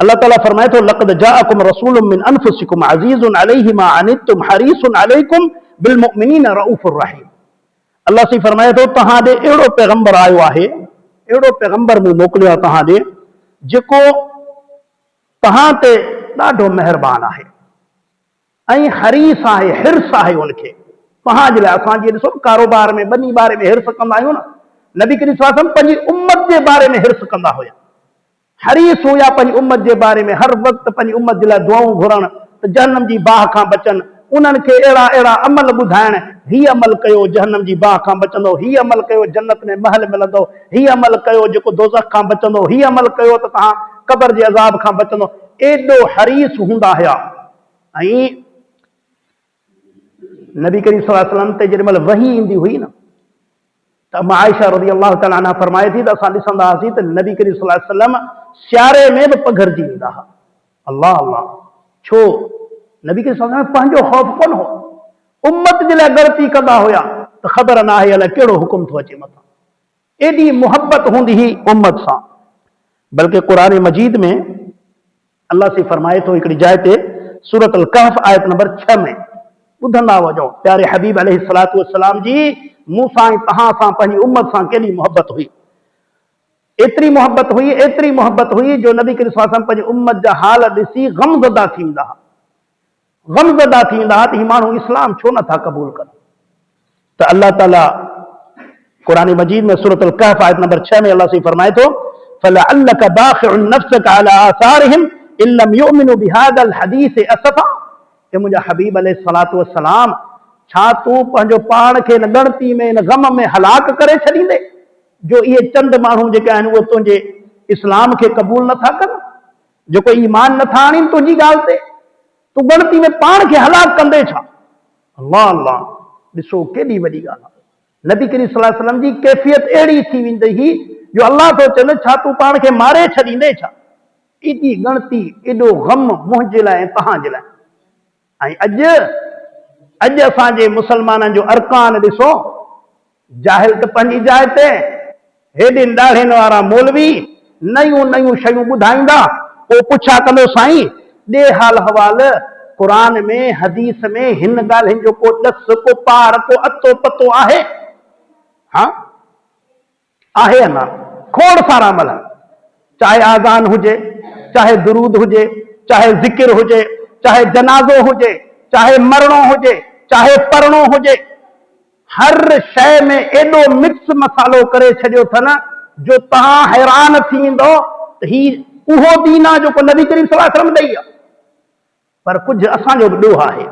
अल्लाह ताला फरमाए थो लक़द जाअकुम रसूलुम मिन अनफुसिकुम अज़ीज़ुन अलैहि मा अनित्तुम हरीसुन अलैकुम बिल मुमिनीन रऊफुर रहीम। अल्लाह सी फरमाए थो तव्हां ॾे अहिड़ो पैगंबर आयो आहे, अहिड़ो पैगंबर मूं मोकिलियो आहे तव्हां ॾे जेको तव्हां ते ॾाढो महिरबान आहे ऐं हरीस आहे, हिर्स आहे उनखे तव्हांजे लाइ। असां जीअं ॾिसो कारोबार में ॿनी बारे में हिर्स कंदा आहियूं न, नबी करीम सल्लल्लाहु अलैहि वसल्लम पंहिंजी उम्मत जे बारे में हिर्स कंदा हुया, हरीस हुया पंहिंजी उम्मत जे बारे में, हर वक़्तु पंहिंजी उम्मत जे लाइ दुआऊं घुरण त जहन्नम जी बाहि खां बचनि, उन्हनि खे अहिड़ा अहिड़ा अमल ॿुधाइण, हीउ अमल कयो जहन्नम जी बाहि खां बचंदो, हीउ अमल कयो जन्नत में महल मिलंदो, हीउ अमल कयो जेको दोज़ख खां बचंदो, हीउ अमल कयो त तव्हां क़बर जे अज़ाब खां बचंदो। एॾो हरीस हूंदा हुया। ऐं नबी करीम सल्लल्लाहु अलैहि वसल्लम ते जेॾीमहिल वही ईंदी हुई न त अम्मा आयशा रज़ी अल्लाह तआला अन्हा फरमाए थी त असां ॾिसंदा हुआसीं त नबी करीम सल्लल्लाहु अलैहि वसल्लम सियारे में बि पघरजी वेंदा हुआ। अल्लाह अल्लाह, छो? नबी करीम सल्लल्लाहु अलैहि वसल्लम पंहिंजो ख़ौफ़ कोन हो, उम्मत जे लाइ ग़लती कंदा हुया त ख़बर न आहे अलाए कहिड़ो हुकुम थो अचे मथां। एॾी मुहबत हूंदी हुई उम्मत सां। बल्कि क़ुरान मजीद में अल्लाह से फरमाए थो हिकिड़ी जाइ ते सूरत अल कहफ आयत नंबर 6 में, ॿुधंदा वञो प्यारे हबीब अलैहिस्सलातु वस्सलाम जी मूं सां ऐं तव्हां सां पंहिंजी उम्मत सां केॾी मुहबत हुई। एतिरी मुहबत हुई, एतिरी मुहबत हुई जो नबी करीम सल्लल्लाहु अलैहि वसल्लम पंहिंजी उम्मत जा हाल ॾिसी गमज़दा थी वेंदा हुआ, गमज़दा थी वेंदा हुआ त हीउ माण्हू इस्लाम छो नथा क़बूल कनि। त अल्लाह ताला क़ुरान मजीद में सूरत अल कहफ आयत नंबर 6 में अल्लाह से फरमाए थो फलअल्लक बाखिउन नफ्सक अला आसारिहिम इन लम युमिनु बिहादल हदीस असफा। हे मुंहिंजा हबीब अलैहिस्सलातु वस्सलाम, छा तूं पंहिंजो पाण खे इन ॻणती में, इन ग़म में हलाक करे छॾींदे जो इहे चंद माण्हू जेके आहिनि उहे तुंहिंजे इस्लाम खे क़बूल नथा कनि, जेको ईमान नथा आणीनि तुंहिंजी ॻाल्हि ते, तूं ॻणती में पाण खे हलाक कंदे छा? अल्लाह अल्लाह, ॾिसो केॾी वॾी ॻाल्हि आहे। नबी करीम सल्लल्लाहु अलैहि वसल्लम जी कैफ़ियत अहिड़ी थी वेंदी हुई जो अल्लाह थो चवंदे छा तूं पाण खे मारे छॾींदे छा? एॾी ॻणती, एॾो ग़म मुंहिंजे लाइ ऐं तव्हांजे लाइ। ऐं अॼु असांजे मुसलमाननि जो अरकान ॾिसो, जाहिल त पंहिंजी जाइ ते, हेॾे ॾाढ़नि वारा मौलवी नयूं नयूं शयूं ॿुधाईंदा, पोइ पुछा कंदो साईं ॾे हाल हवाल क़ुरान में हदीस में हिन ॻाल्हियुनि जो को ॾस, को पार, को अतो पतो आहे? हा आहे अञा खोड़ सारा अमल, चाहे आज़ान हुजे, चाहे दुरूद हुजे, चाहे ज़िक्र हुजे, चाहे जनाज़ो हुजे, चाहे मरणो हुजे, चाहे पढ़णो हुजे, हर शइ में एॾो मिक्स मसालो करे छॾियो अथनि जो तव्हां हैरान थी वेंदो त ही उहो दीन आहे जेको नबी करीम सल्लल्लाहु अलैहि वसल्लम ॾेई आहे। पर कुझु असांजो बि ॾोह आहे,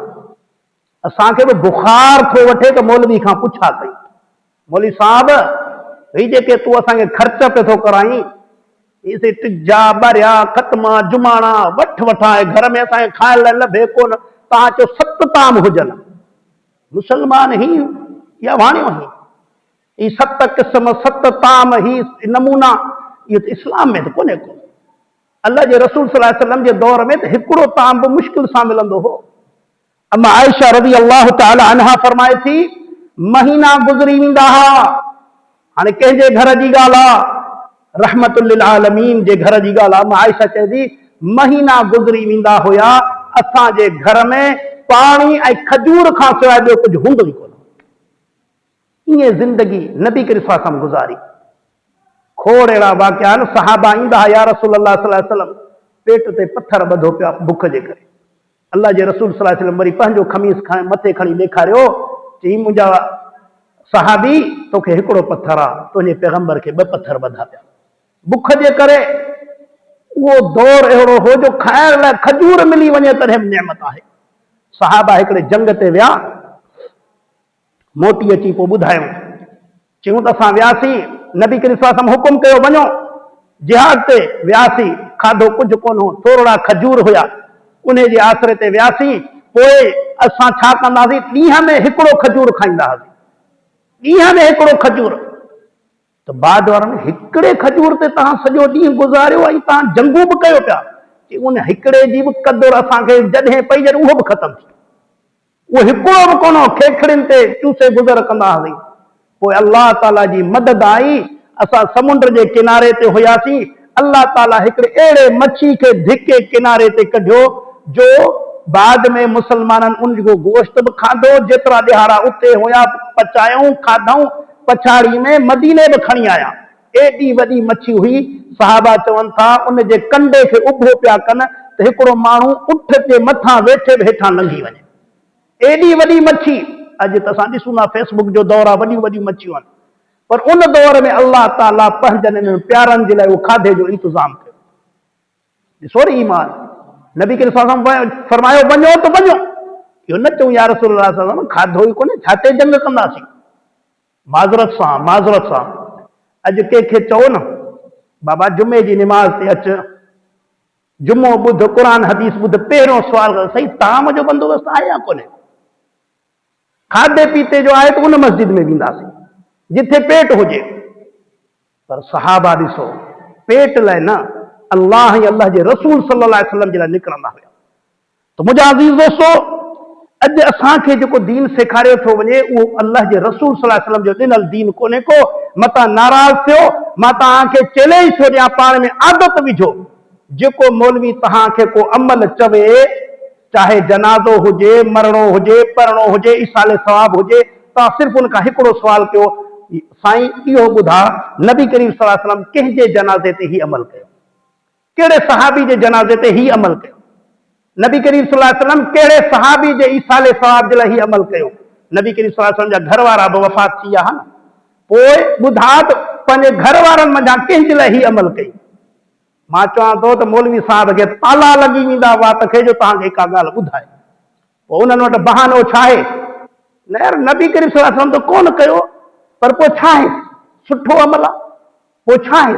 असांखे बि बुखार थो वठे त मौलवी खां पुछा कई, मौलवी साहब ही जेके तूं असांखे ख़र्च पे थो कराई, इसे टिजा ॿरिया ख़तमा जुमाणा वठ वठाए घर में असांखे खाइण लाइ लभे कोन, तव्हां चओ 7 ताम हुजनि, मुसलमान ही या वाणियो ही 7 क़िस्म 7 ताम ही नमूना, इहो त इस्लाम में त कोन्हे को। अल्लाह जे रसूल सल्लल्लाहु अलैहि वसल्लम जे दौर में त हिकिड़ो ताम बि मुश्किल सां मिलंदो हो। अम्मा आयशा रज़ी अल्लाह तआला अन्हा फरमाए थी महीना गुज़री वेंदा हुआ, हाणे कंहिंजे घर जी ॻाल्हि आहे, रहमतुल लिल आलमीन जे घर जी ॻाल्हि आहे, अम्मा आयशा चए थी महीना गुज़री वेंदा हुया असांजे घर में पाणी ऐं खजूर खां सवाइ ॿियो कुझु हूंदो ई कोन। ईअं ज़िंदगी नबी करीम सल्लल्लाहु अलैहि वसल्लम गुज़ारी। खोड़ अहिड़ा वाक़िया आहिनि, सहाबा ईंदा या रसूल अल्लाह सल्लल्लाहु अलैहि वसल्लम, पेट ते पथर ॿधो पिया बुख जे करे। अल्लाह जे रसूल सल्लल्लाहु अलैहि वसल्लम वरी पंहिंजो खमीस मथे खणी ॾेखारियो, चई मुंहिंजा सहाबी तोखे हिकिड़ो पथर आहे, तुंहिंजे पैगंबर खे 2 पथर ॿधा पिया बुख जे करे। उहो दौर अहिड़ो हो जो खाइण लाइ खजूर मिली वञे तॾहिं बि नेमत आहे। सहाबा हिकिड़े जंग ते विया, मोटी अची पोइ ॿुधायूं, चयूं त असां वियासीं, नबी करीम सल्लल्लाहु अलैहि वसल्लम हुकुम कयो वञो, जिहाद ते वियासीं, खाधो कुझु कोन हो, थोरा खजूर हुया, उन जे आसरे ते वियासीं, पोइ असां छा कंदासीं, ॾींहं में हिकिड़ो खजूर खाईंदा हुआसीं, ॾींहं में हिकिड़ो खजूर। त बाद वारनि हिकिड़े खजूर ते तव्हां सॼो ॾींहुं गुज़ारियो ऐं तव्हां जंगू बि कयो पिया, उन हिकिड़े जी बि क़दुरु असांखे जॾहिं पई जॾहिं उहो बि ख़तमु थी, उहो हिकिड़ो बि कोन खेखड़ियुनि ते चूसे गुज़र कंदा हुआसीं। पोइ अल्लाह ताला जी मदद आई, असां समुंड जे किनारे ते हुयासीं, अल्लाह ताला हिकिड़े अहिड़े मच्छी खे धिके किनारे ते कढियो जो बाद में मुसलमाननि उनजो गोश्त बि खाधो, जेतिरा ॾिहाड़ा उते हुया पचायूं खाधऊं, पछाड़ी में मदीने बि खणी आया। एॾी वॾी मच्छी हुई, सहाबा चवनि था उन जे कंडे खे उभो पिया कनि त हिकिड़ो माण्हू उठ जे मथां वेठे बि हेठां लंघी वञे, एॾी वॾी मच्छी। अॼु त असां ॾिसूं था फेसबुक जो दौर आहे, वॾियूं वॾियूं मच्छियूं आहिनि, पर उन दौर में अल्लाह ताला पंहिंजनि प्यारनि जे लाइ उहो खाधे जो इंतज़ाम कयो। ॾिसो न ईमान, नबी के फरमायो वञो त वञो, इहो न चऊं या रसूल अल्लाह खाधो ई कोन्हे, छा ते जंग कंदासीं, माज़रत सां। अॼु कंहिंखे चओ न बाबा जुमे जी निमाज़ ते अच, जुमो ॿुध, क़ुरान हदीस ॿुध, पहिरियों सुवाल कर सही ताम जो बंदोबस्तु आहे या कोन्हे, खाधे पीते जो आहे त उन मस्जिद में वेंदासीं जिथे पेट हुजे। पर सहाबा ॾिसो पेट लाइ न, अल्लाह ऐं अल्लाह जे रसूल सल्लल्लाहु अलैहि वसल्लम जे लाइ निकिरंदा हुया। त मुंहिंजा अज़ीज़ दोस्तो, अॼु असांखे जेको दीन सेखारियो थो वञे उहो अल्लाह जे रसूल सल्लल्लाहु अलैहि वसल्लम जो ॾिनल दीन कोन्हे को। मतां नाराज़ थियो, मां तव्हांखे चैलेंज थो ॾियां, पाण में आदत विझो, जेको मौलवी तव्हांखे को अमल चवे, चाहे जनाज़ो हुजे, मरणो हुजे, पढ़णो हुजे, इसाले सवाब हुजे, तव्हां सिर्फ़ु उनखां हिकिड़ो सुवाल कयो, साईं इहो ॿुधा नबी करीम सल्लल्लाहु अलैहि वसल्लम कंहिंजे जनाज़े ते ही अमल कयो, कहिड़े सहाबी जे जनाज़े ते ही अमल कयो, नबी करीम सल्लल्लाहु अलैहि वसल्लम कहिड़े सहाबी जे इसाले सवाब जे लाइ ही अमल कयो। नबी करीम सल्लल्लाहु अलैहि वसल्लम जा घर वारा बि वफ़ात थी विया आहिनि, पोइ ॿुधा त पंहिंजे घर वारनि मंझां कंहिंजे लाइ ही अमल कई। मां चवां थो त मौलवी साहब खे ताला लॻी वेंदा वात खे जो तव्हांखे का ॻाल्हि ॿुधाए, पोइ उन्हनि वटि बहानो छा आहे, न यार नबी करीम सल्लल्लाहु अलैहि वसल्लम त कोन कयो, पर पोइ छा आहे, सुठो अमल आहे, पोइ छा आहे,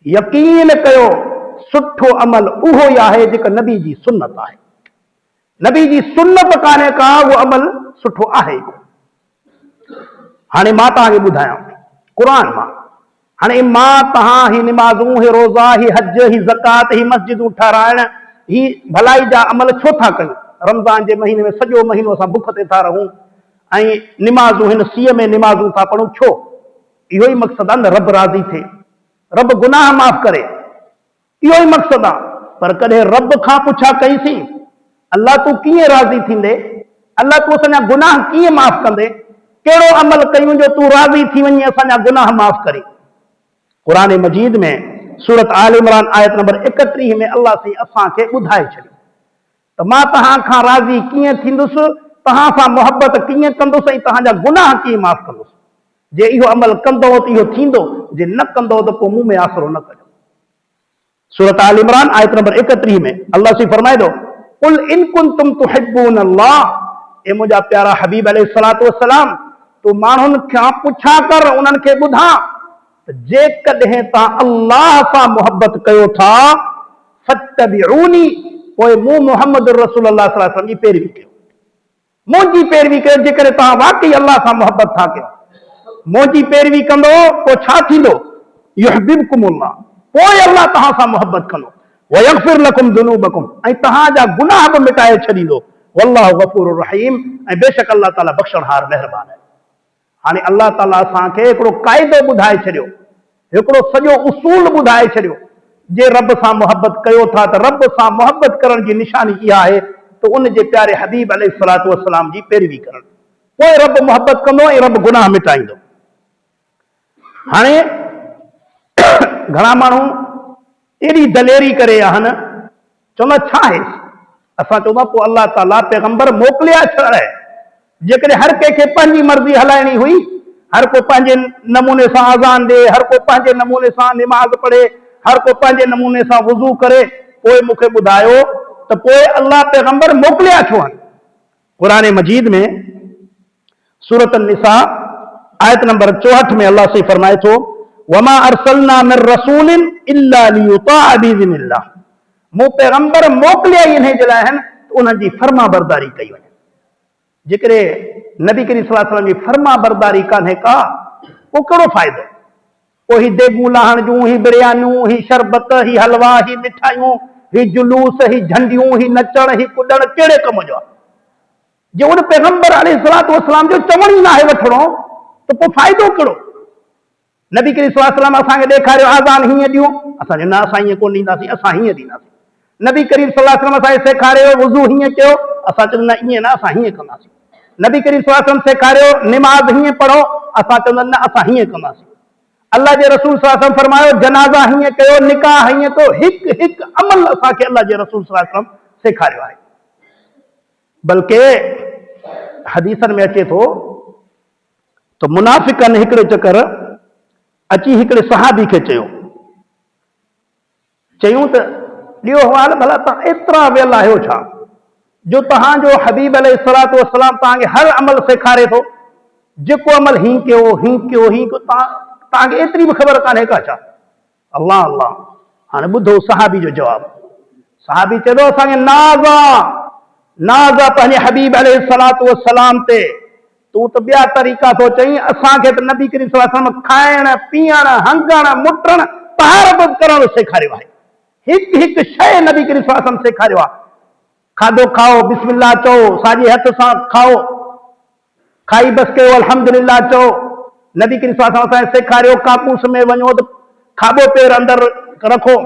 यकीन कयो सुठो अमल उहो ई आहे जेका नबी जी सुन्नत आहे, नबी जी सुन्नत कान्हे का उहो अमल सुठो आहे। हाणे मां तव्हांखे ॿुधायां क़ुरान मां, हाणे मां तव्हां ही निमाज़ूं, ही रोज़ा, ही हज, ही ज़कात, ही मस्जिदूं ठाराइण, ही भलाई जा अमल छो था कयूं। रमज़ान जे महीने में सॼो महीनो असां बुख ते था रहूं ऐं निमाज़ूं हिन सीअ में निमाज़ूं था पढ़ूं, छो? इहो ई मक़सदु आहे न, रब राज़ी थिए, रब गुनाह माफ़ करे, इहो ई मक़सदु आहे। पर कॾहिं रब खां पुछा कईसीं अल्लाह तूं कीअं राज़ी थींदे, अल्लाह तूं असांजा गुनाह कीअं माफ़ कंदे, कहिड़ो अमल कयूं जो तूं राज़ी थी वञी असांजा गुनाह माफ़ करे। क़ुरान मजीद में सूरत आल इमरान आयत नंबर 31 में अल्लाह से असांखे ॿुधाए छॾियो त मां तव्हां खां राज़ी कीअं थींदुसि, तव्हां सां मोहबत कीअं कंदुसि ऐं तव्हांजा गुनाह कीअं माफ़ कंदुसि। जे इहो अमल कंदो त इहो थींदो, जे न कंदो त पोइ मुंहुं में आसरो न कजो। सूरत आल इमरान आयत नंबर 31 में अल्लाह से फरमाए थो, कुल इन कुंतुम तुहिब्बून अल्लाह, ए मुंहिंजा प्यारा हबीब अलैहिस्सलातु वस्सलाम, तूं माण्हुनि खां पुछा कर, उन्हनि खे ॿुधा जेकॾहिं तव्हां अल्लाह सां मोहबत कयो था, फत्तबिऊनी, पोइ मूं मुहम्मद रसूलुल्लाह सल्लल्लाहु अलैहि वसल्लम जी पैरवी कयो, मुंहिंजी पैरवी कयो। जेकॾहिं तव्हां वाकई अल्लाह सां मोहबत था कयो, मुंहिंजी पैरवी कंदो, पोइ छा थींदो, युहिब्बुकुमुल्लाह, पोइ अल्लाह तव्हां सां मोहबत कंदो, वयग़फिर लकुम दुनूबकुम, ऐं तव्हांजा गुनाह बि मिटाए छॾींदो, वल्लाहु गफूरुर रहीम, ऐं बेशक अल्लाह ताला बख़्शणहार महिरबान आहे। हाणे अल्लाह ताला असांखे हिकिड़ो क़ाइदो ॿुधाए छॾियो, हिकिड़ो सॼो उसूल ॿुधाए छॾियो, जे रब सां मोहबत कयो था त रब सां मोहबत करण जी निशानी इहा आहे त उन जे प्यारे हबीब अलैहिस्सलातु वस्सलाम जी पैरवी करण, पोइ रब मोहबत कंदो ऐं रब गुनाह मिटाईंदो। हाणे घणा माण्हू एॾी दलेरी करे आहिनि, चवंदा छा आहे, असां चवंदा पोइ अल्लाह ताला पैगंबर मोकिलिया छा आहे। जेकॾहिं हर कंहिंखे पंहिंजी मर्ज़ी हलाइणी हुई, हर को पंहिंजे नमूने सां अज़ान ॾे, हर को पंहिंजे नमूने सां निमाज़ पढ़े, हर को पंहिंजे नमूने सां वुज़ू करे, पोइ मूंखे ॿुधायो त पोइ अल्लाह पैगंबर मोकिलिया छो आहिनि। क़ुरान मजीद में सूरत निसा आयत नंबर 64 में अल्लाह से फरमाए थो, वमा अरसलना मिर रसूलिन इल्ला लियुताअ बिइज़्निल्लाह, मूं पैगंबर मोकिलिया ई इन्हे जे लाइ आहिनि त उन्हनि जी फर्मा बरदारी कई वञे। जेकॾहिं नबी करीम सल्लल्लाहु अलैहि वसल्लम जी फर्मा बरदारी कान्हे का, पोइ कहिड़ो फ़ाइदो? पोइ ही देगूं लाहण जूं, ही बिरयानियूं, ही शरबत, ही हलवा, ही मिठाइयूं, ही जुलूस, ही झंडियूं, ही नचण, ही कुॾण कहिड़े कम जो आहे? जे उन पैगंबर अलैहिस्सलातु वस्सलाम जो चवण ई न आहे वठणो, त पोइ फ़ाइदो कहिड़ो? नबी करीम सल्लल्लाहु अलैहि वसल्लम असांखे ॾेखारियो आज़ान हीअं ॾियूं, असां न असां हीअं कोन ॾींदासीं, असां हीअं ॾींदासीं। नबी करीम सल्लल्लाहु अलैहि वसल्लम असांखे सेखारियो वुज़ू हीअं कयो, असां चवंदा ईअं न, असां हीअं कंदासीं। नबी करीम सल्लल्लाहु अलैहि वसल्लम सेखारियो निमाज़ हीअं पढ़ो, असां चवंदा न, असां हीअं कंदासीं। अल्लाह जे रसूल सल्लल्लाहु अलैहि वसल्लम फरमायो जनाज़ा हीअं कयो, निकाह हीअं कयो, हिकु हिकु अमल असांखे अल्लाह जे रसूल सल्लल्लाहु अलैहि वसल्लम सेखारियो आहे। बल्कि हदीसनि में अचे थो त मुनाफ़िक़नि हिकिड़े चकर अची हिकिड़े सहाबी खे चयूं त ॾियो हवाल, भला तव्हां एतिरा वियल आहियो छा जो तव्हांजो हबीब अलैहिस्सलातु वस्सलाम तव्हांखे हर अमल सेखारे थो, जेको अमल हीअं कयो हीअं कयो हीअं कयो, तव्हांखे एतिरी बि ख़बर कान्हे का छा? अल्लाह अल्लाह। हाणे ॿुधो सहाबी जो जवाबु। सहाबी चए थो असांखे नाज़ आहे पंहिंजे हबीब अलैहिस्सलातु वस्सलाम ते, तूं त ॿिया तरीक़ा थो चईं, असांखे त नबी करीम सल्लल्लाहु अलैहि वसल्लम खाइण पीअण हंगण मुटण तहारत करण सेखारियो आहे। हिकु हिकु शइ नबी करीम सल्लल्लाहु अलैहि वसल्लम सेखारियो आहे। खाधो खाओ बिस्मिल्लाह चओ, साॼे हथ सां खाओ, खाई बस कयो अल्हम्दुलिल्लाह चओ। नबी करीम सल्लल्लाहु अलैहि वसल्लम असांखे सेखारियो काकूस में वञो त खाॿो पेर अंदरि रखो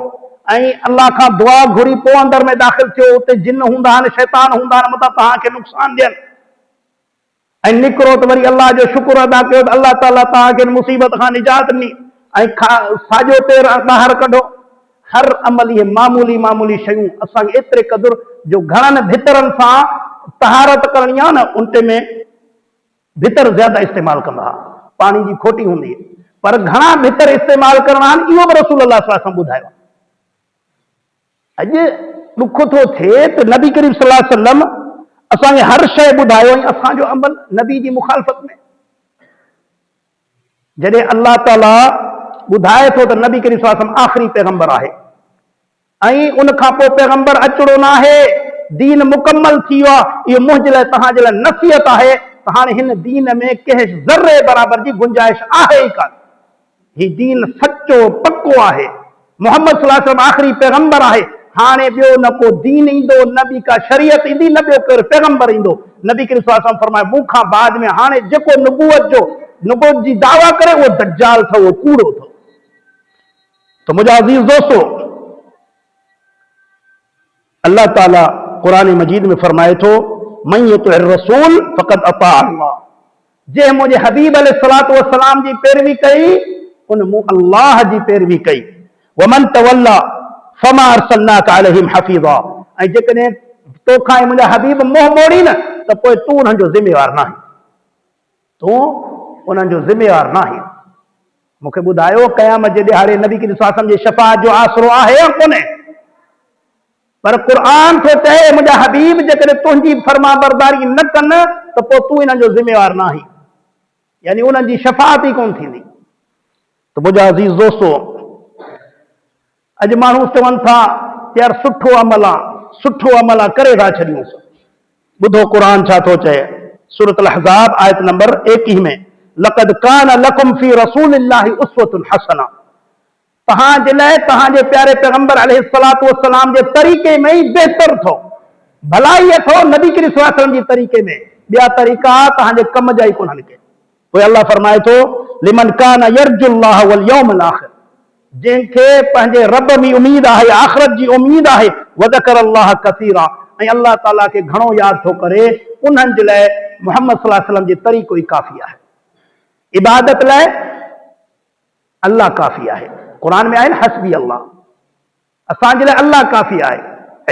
ऐं अल्लाह खां दुआ घुरी पोइ अंदरि में दाख़िल थियो, उते जिन हूंदा आहिनि, शैतान हूंदा आहिनि, मथां तव्हांखे नुक़सान ॾियनि, ऐं निकिरो त वरी अल्लाह जो शुक्र अदा कयो त अल्लाह ताला तव्हांखे मुसीबत खां निजात ॾिनी, ऐं साॼो पेर ॿाहिरि कढो। हर अमल इहे मामूली मामूली शयूं असांखे एतिरे क़दुरु जो घणनि भितरनि सां तहारत करणी आहे न, उनते में भितर ज्यादा इस्तेमालु कंदा हुआ, पाणी जी खोटी हूंदी, पर घणा भितर इस्तेमालु करणा आहिनि इहो बि रसूल अल्लाह सल्लल्लाहु अलैहि वसल्लम ॿुधायो। अॼु ॾुख थो थिए त नबी करीम सल्लल्लाहु अलैहि वसल्लम असांखे हर शइ ॿुधायो ऐं असांजो अमल नबी जी मुखालफ़त में। जॾहिं अल्लाह ताला ॿुधाए थो त नबी करीम सल्लल्लाहु अलैहि वसल्लम आख़िरी पैगंबर आहे ऐं उन खां पोइ पैगंबर अचणो न आहे, दीन मुकम्मल थी वियो आहे, इहो मुंहिंजे लाइ तव्हांजे लाइ नसीहत आहे त हाणे हिन दीन में कंहिं ज़र्रे बराबर जी गुंजाइश आहे ई कान। ही दीन सचो पक्को आहे। मोहम्मद सल्लल्लाहु अलैहि वसल्लम आख़िरी पैगंबर आहे। हाणे ॿियो न को दीन ईंदो, न ॿी का शरीयत ईंदी, न ॿियो केरु पैगंबर ईंदो। नबी करीम सल्लल्लाहु अलैहि वसल्लम फरमाए मूंखां बाद में हाणे जेको नुबूवत जी दावा करे उहो दज्जाल अथव, उहो कूड़ो अथव। तो मुंहिंजा अज़ीज़ दोस्तो, अल्लाह ताला क़ुरान मजीद में फरमाए थो मन युतिअ रसूल फ़क़द अता अल्लाह, जे मुंहिंजे हबीब अलैहिस्सलातु वस्सलाम जी पैरवी कई उन मूं अल्लाह जी पैरवी कई। वमन तवल्ला फमा अरसलनाका अलैहिम हफ़ीज़ा, ऐं जेकॾहिं तोखां ऐं मुंहिंजा हबीब मोह मोड़ी न त पोइ तूं उन्हनि जो ज़िम्मेवार नाहीं, तूं उन्हनि जो ज़िम्मेवार नाहीं। मूंखे ॿुधायो क़यामत जे ॾिहाड़े नबी करीम सल्लल्लाहु अलैहि वसल्लम जी शफ़ाअत जो आसरो आहे या कोन्हे? पर क़ुरान थो चए मुंहिंजा हबीब जेकॾहिं तुंहिंजी फर्मा बरदारी न कनि त पोइ तूं इन्हनि जो ज़िम्मेवार न आहीं, यानी उन्हनि जी शफ़ाअत ई कोन थींदी। त मुंहिंजा अज़ीज़ दोस्तो, अॼु माण्हू चवनि था यार सुठो अमल आहे करे था छॾियूंसि। ॿुधो क़ुरान छा थो चए, सूरत अल-अहज़ाब आयत नंबर 21 में, लक़द कान लकुम फी रसूलिल्लाहि उस्वतुन हसना, तव्हांजे लाइ तव्हांजे प्यारे पैगंबर अलैहिस्सलातु वस्सलाम जे तरीक़े में ई बहितर थो, भलाई अथव नबी करीम सल्लल्लाहु अलैहि वसल्लम जी तरीक़े में, ॿिया तरीक़ा तव्हांजे कम जा ई कोन्हनि के। पोइ अल्लाह फरमाए थो लिमन कान यर्जुल्लाह वल यौमल आखिर, जंहिंखे पंहिंजे रब में उमीद आहे, आख़िरत जी उमीद आहे, वज़कर अल्लाह कसीरा, ऐं अल्लाह ताला खे घणो यादि थो करे, उन्हनि जे लाइ मोहम्मद सल्लल्लाहु अलैहि वसल्लम जी तरीक़ो ई काफ़ी आहे। इबादत लाइ अल्लाह काफ़ी आहे। क़ुरान में आहे न हस्बी अल्लाह, असांजे लाइ अल्लाह काफ़ी आहे,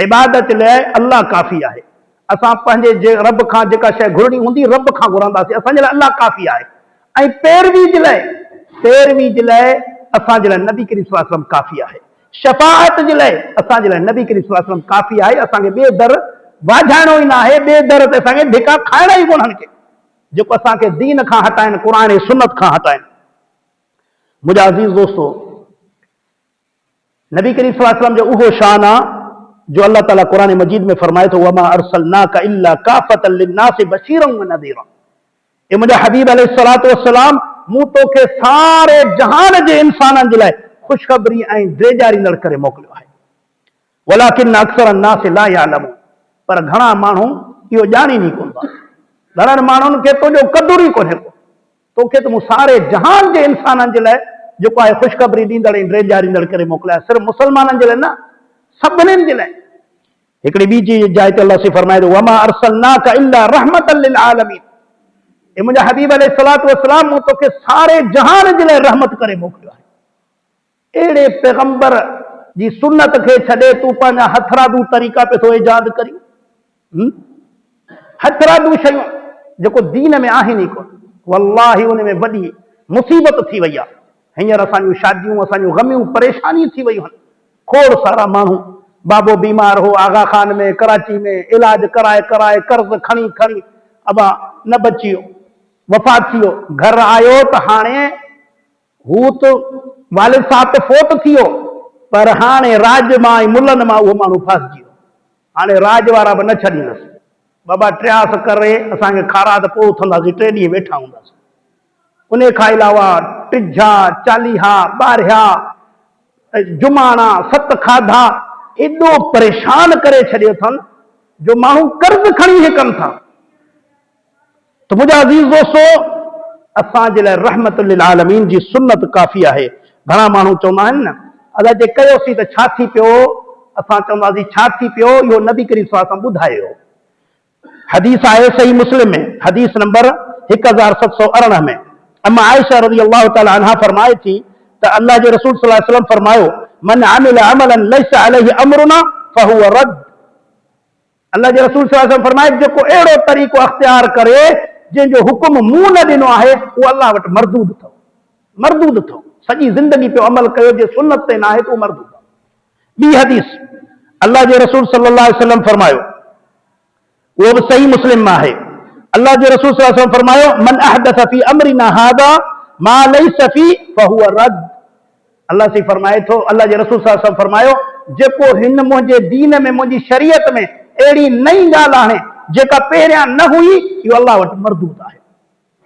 इबादत लाइ अल्लाह काफ़ी आहे। असां पंहिंजे रब खां जेका शइ घुरणी हूंदी रब खां घुरंदासीं, असांजे लाइ अल्लाह काफ़ी आहे। ऐं पैरवी जे लाइ असांजे लाइ नबी करीम सल्लल्लाहु अलैहि वसल्लम काफ़ी आहे। शफ़ाअत जे लाइ असांजे लाइ नबी करीम सल्लल्लाहु अलैहि वसल्लम काफ़ी आहे। असांखे ॿिए दर वाझाइणो ई न आहे, ॿिए दर ते असांखे धिका खाइणा ई कोन्हनि के। जेको असांखे दीन खां हटाइनि, क़ुरान ऐं सुन्नत खां हटाइनि। मुंहिंजा अज़ीज़ दोस्तो, नबी करीम सल्लल्लाहु अलैहि वसल्लम जो उहो शान आहे जो अल्लाह ताला क़ुरान मजीद में फरमाए थो, वमा अरसलनाका इल्ला काफ़तन लिन्नासि बशीरन व नज़ीरा। ए मुंहिंजा हबीब अलैहिस्सलातु वस्सलाम, मूं तोखे सारे जहान जे इंसाननि जे लाइ ख़ुशख़बरी ऐं ड्रेजारींदड़ करे मोकिलियो आहे। वलाकिन अक्सर अन्नास ला यालमून, पर घणा माण्हू इहो ॼाणीनि ई कोन था। घणनि माण्हुनि खे तुंहिंजो क़दुरु ई कोन्हे को। तोखे त मूं सारे जहान जे इंसाननि जे लाइ जेको आहे ख़ुशख़बरी ॾींदड़ ऐं ड्रेजारींदड़ करे मोकिलियो आहे, सिर्फ़ु मुसलमाननि जे लाइ न, सभिनीनि जे लाइ। हिकिड़ी ॿी चीज़ जाइ ते अल्लाह से फरमाए थो, वमा अरसलनाका इल्ला रहमतन लिल आलमीन। ए मुंहिंजा हबीब अलैहिस्सलातु वस्सलाम, मूं तोखे सारे जहान जे लाइ रहमत करे मोकिलियो आहे। अहिड़े पैगंबर जी सुन्नत खे छॾे तूं पंहिंजा हथरादू तरीक़ा पे थो ईजाद करी। हथरादू शयूं जेको दीन में आहिनि ई कोन, वल्लाही उन में वॾी मुसीबत थी वई आहे। हींअर असांजूं शादियूं, असांजूं ग़मियूं, परेशानियूं थी वयूं आहिनि। खोड़ सारा माण्हू, बाबो बीमार हो आगा खान में, कराची में, इलाज कराए कराए कर्ज़ खणी खणी अबा न बची वियो, वफ़ात थी वियो। घर आयो त हाणे हू त वालिद साहब त फोत थी वियो, पर हाणे राज मां ऐं मुल्हनि मां उहो माण्हू फसिजी वियो। हाणे राज वारा बि न छॾींदसि। बाबा ट्रियास करे असांखे खारा त पोइ उथंदासीं, 3 ॾींहं वेठा हूंदासीं। उन खां अलावा टिझा, चालीहा, ॿारहा, जुमाणा, 7 खाधा, एॾो परेशान करे छॾियो अथनि जो माण्हू कर्ज़ खणी हे कनि था। तो मुंहिंजा अज़ीज़ दोस्तो, असांजे लाइ रहमत लिल आलमीन जी सुन्नत काफ़ी आहे। घणा माण्हू चवंदा आहिनि न, अलाए जे कयोसीं त छा थी पियो, असां चवंदासीं छा थी पियो, इहो नबी करीम सल्लल्लाहु अलैहि वसल्लम ॿुधायो। हदीस आहे सही मुस्लिम में, हदीस नंबर 1718 में। अम्मा आयशा रज़ियल्लाहु तआला अन्हा फरमाए थी त अल्लाह जे रसूल सल्लल्लाहु अलैहि वसल्लम फरमायो, मन अमिल अमलन लैसा अलैहि अमरुना फहुव रद्द। अल्लाह जे रसूल सल्लल्लाहु अलैहि वसल्लम फरमाए, जेको अहिड़ो तरीक़ो अख्तियार करे जंहिंजो हुकुम मूं न ॾिनो आहे, उहो अल्लाह वटि मरदूद अथव। मरदूद अथव। सॼी ज़िंदगी पियो अमल कयो, जे सुन्नत ते न आहे त उहो मरदूद आहे। ॿी हदीस अल्लाह जे रसूल सल्लल्लाहु अलैहि वसल्लम फरमायो, वो भी सही मुस्लिम में है। अल्लाह के रसूल सल्लल्लाहु अलैहि वसल्लम फरमायो, मन अहदथ फी अमरिना हादा मा लैसा फी फहुव रद्द। अल्लाह से फरमाए थो, अल्लाह के रसूल सल्लल्लाहु अलैहि वसल्लम फरमायो, जेको हिन मुंहिंजे दीन में, मुंहिंजी शरीयत में अहिड़ी नई ॻाल्हि आहे जेका पहिरियां न हुई, इहो अल्लाह वटि मरदूद आहे।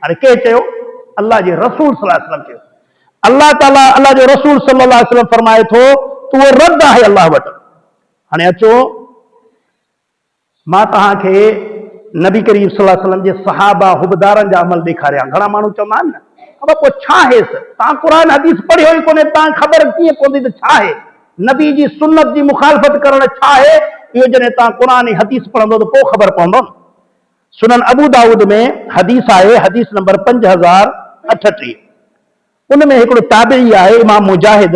हाणे के चयो? अल्लाह जे रसूल सल्लल्लाहु अलैहि वसल्लम चयो। अल्लाह ताला, अल्लाह जो रसूल सल्लल्लाहु अलैहि वसल्लम फरमाए थो त उहो रद्द आहे अल्लाह वटि। हाणे अचो, मां तव्हांखे नबी करीम सल्लल्लाहु अलैहि वसल्लम जे सहाबा हुबदारनि जा अमल ॾेखारिया। घणा माण्हू चवंदा आहिनि न, अब पोइ छा आहे, तव्हां क़ुरान हदीस पढ़ियो ई कोन्हे, तव्हां ख़बर कीअं पवंदी त छा आहे? नबी जी सुन्नत जी मुखालफ़त करण छा आहे, इहो जॾहिं तव्हां क़ुरान ऐं हदीस पढ़ंदो त पोइ ख़बर पवंदो न। सुनन अबू दाऊद में हदीस आहे, हदीस नंबर 5038। उन में हिकिड़ो ताबिई आहे, इमाम मुजाहिद,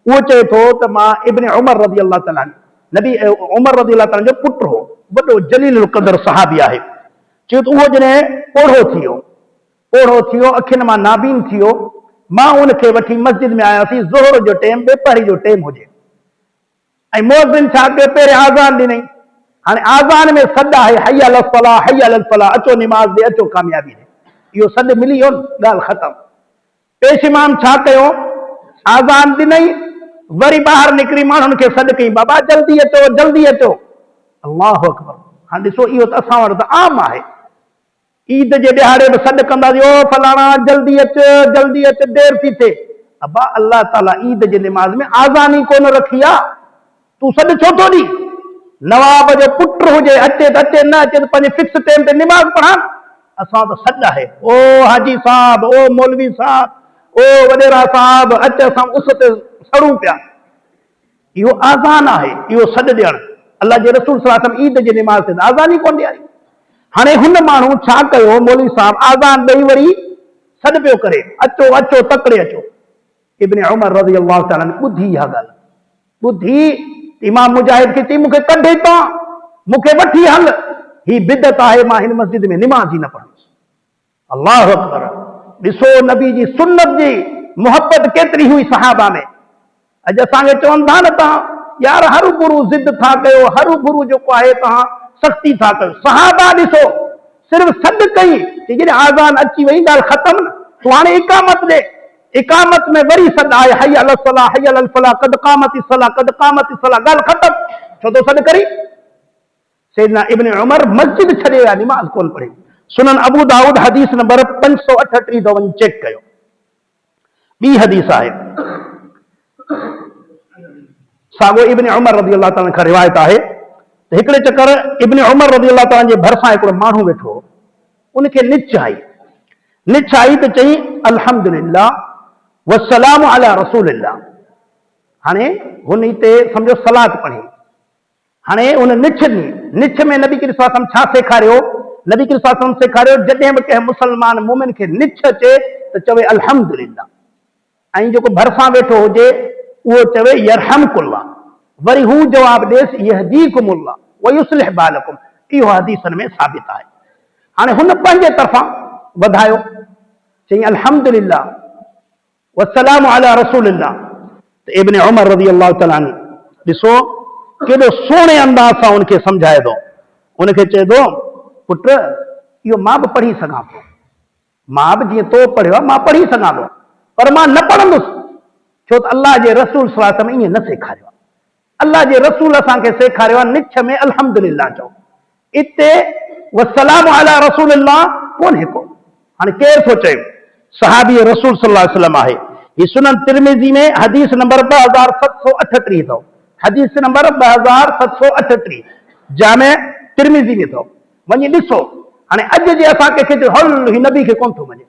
उहो चए थो त मां इब्न उमर रज़ियल्लाहु तआला नबी उमर रज़ियल्लाहु तआला जो पुटु हो, वॾो जलील क़दर सहाबी आहे। चयो त उहो जॾहिं ओढ़ो थी वियो, अखियुनि मां नाबीन थी वियो, मां उनखे वठी मस्जिद में आयासीं, ज़ोहर जो टाइम, ॿेपहरी जो टाइम हुजे, ऐं मुअज़्ज़िन छा कयो, पहिरियों आज़ान ॾिनई। हाणे आज़ान में सॾु आहे, हय अल फलाह, हय अल फलाह, अचो निमाज़ ॾे, अचो कामयाबी ॾे। इहो सॾु मिली वियो न, ॻाल्हि ख़तम। पेश इमाम छा कयो, आज़ान ॾिनई, वरी ॿाहिरि निकिरी माण्हुनि खे सॾु कई, बाबा जल्दी अचो, जल्दी अचो। अल्लाहु अकबर। हाणे ॾिसो, इहो त असां वटि त आम आहे। ईद जे ॾिहाड़े बि सॾु कंदासीं, ओ फलाणा जल्दी अच, जल्दी अच, देरि थी थिए। अबा अल्लाह ताला ईद जे निमाज़ में आज़ान ई कोन रखी आहे, तूं सॾु छो थो ॾी? नवाब जो पुटु हुजे, अचे त अचे, न अचे त पंहिंजे फिक्स टाइम ते निमाज़ पढ़ा। असां त सॾु आहे, ओ हाजी साहब, ओ मौलवी साहब, ओ वॾेरा साहब, अच असां उस ते सड़ूं पिया। इहो आज़ान आहे, इहो सॾु ॾियणु। अल्लाह जे रसूल सल्लल्लाहु अलैहि वसल्लम ईद जे निमाज़ ते आज़ान ई कोन ॾियारी। हाणे हुन माण्हू छा कयो, मौलवी साहब आज़ान ॾेई वरी सॾु पियो करे, अचो अचो तकड़े अचो। इब्न उमर रज़ियल्लाहु तआला ॿुधी इहा ॻाल्हि, ॿुधी इमाम मुजाहिद खे चई, मूंखे कढे हितां, मूंखे वठी हल, ही बिदत आहे, मां हिन मस्जिद में निमाज़ ई न पढ़ंदुसि। अल्लाहु अकबर। ॾिसो नबी जी सुन्नत जी मोहब्बत केतिरी हुई सहाबा में। अॼु असांखे चवनि था न, तव्हां यार हरू गुरु ज़िद था कयो, हरू गुरु जेको आहे तव्हां सख़्ती था कयो। सहाबा ॾिसो, सिर्फ सॾु कई कि जॾहिं आज़ान अची वई ॻाल्हि ख़तम न, तूं हाणे इकामत ॾे, इकामत में वरी सॾु आहे हय अल सलाह हय अल फलाह कद क़ामती सलाह कद क़ामती सलाह, ॻाल्हि ख़तम, छो तो सॾु करी। सैयदना इब्न उमर मस्जिद छॾे विया, निमाज़ कोन पढ़ी। सुनन अबू दाऊद हदीस नंबर 538 तो वञी चेक कयो। ॿी हदीस आहे साॻो इब्न उमर रज़ी अल्लाह ताला खां रिवायत आहे त हिकिड़े चकर इब्न उमर रज़ी अल्लाह ताला जे भरिसां हिकिड़ो माण्हू वेठो हो, उनखे निच आई त चई अल्हम्दुलिल्लाह वस्सलामु अला रसूलिल्लाह। हाणे हुन ते सम्झो सलात पढ़ी, हाणे उन निछ में नबी करीम सल्लल्लाहु अलैहि वसल्लम छा सेखारियो? नबी करीम सल्लल्लाहु अलैहि वसल्लम सेखारियो जॾहिं बि कंहिं मुसलमान मोमिन खे निछ अचे त चवे अल्हम्दुलिल्लाह, ऐं जेको भरिसां वेठो हुजे उहो चवे यरहमकुल्लाह, वरी हू जवाब ॾेसि यहदीकुमुल्लाह व युस्लिह बालकुम। इहो हदीसनि में साबित आहे। हाणे हुन पंहिंजे तरफ़ां वधायो, चई अल्हम्दुलिल्लाह वस्सलामु अला रसूलिल्लाह। त इब्न उमर रज़ी अल्लाह तआला अन्हु ॾिसो केॾो सोणे अंदाज़ सां उनखे सम्झाए थो। उनखे चए थो पुट इहो मां बि पढ़ी सघां थो, मां बि जीअं तो पढ़ियो आहे मां पढ़ी सघां थो, पर मां न पढ़ंदुसि, छो त अल्लाह जे रसूल सल्लल्लाहु अलैहि वसल्लम ईअं न सेखारियो आहे। अल्लाह जे रसूल असांखे सेखारियो आहे निछ में अल्हम्दुलिल्लाह चओ, इते वस्सलामु अला रसूलिल्लाह कोन्हे को। हाणे केरु थो चए? सहाबी रसूल सल्लल्लाहु अलैहि वसल्लम आहे। ही सुनन तिरमिज़ी में हदीस नंबर 2738 अथव, हदीस नंबर 2738 जामे तिरमिज़ी में अथव। वञी ॾिसो, हाणे अॼु जे असां कंहिंखे चयो हल ही नबी खे कोन थो मञे,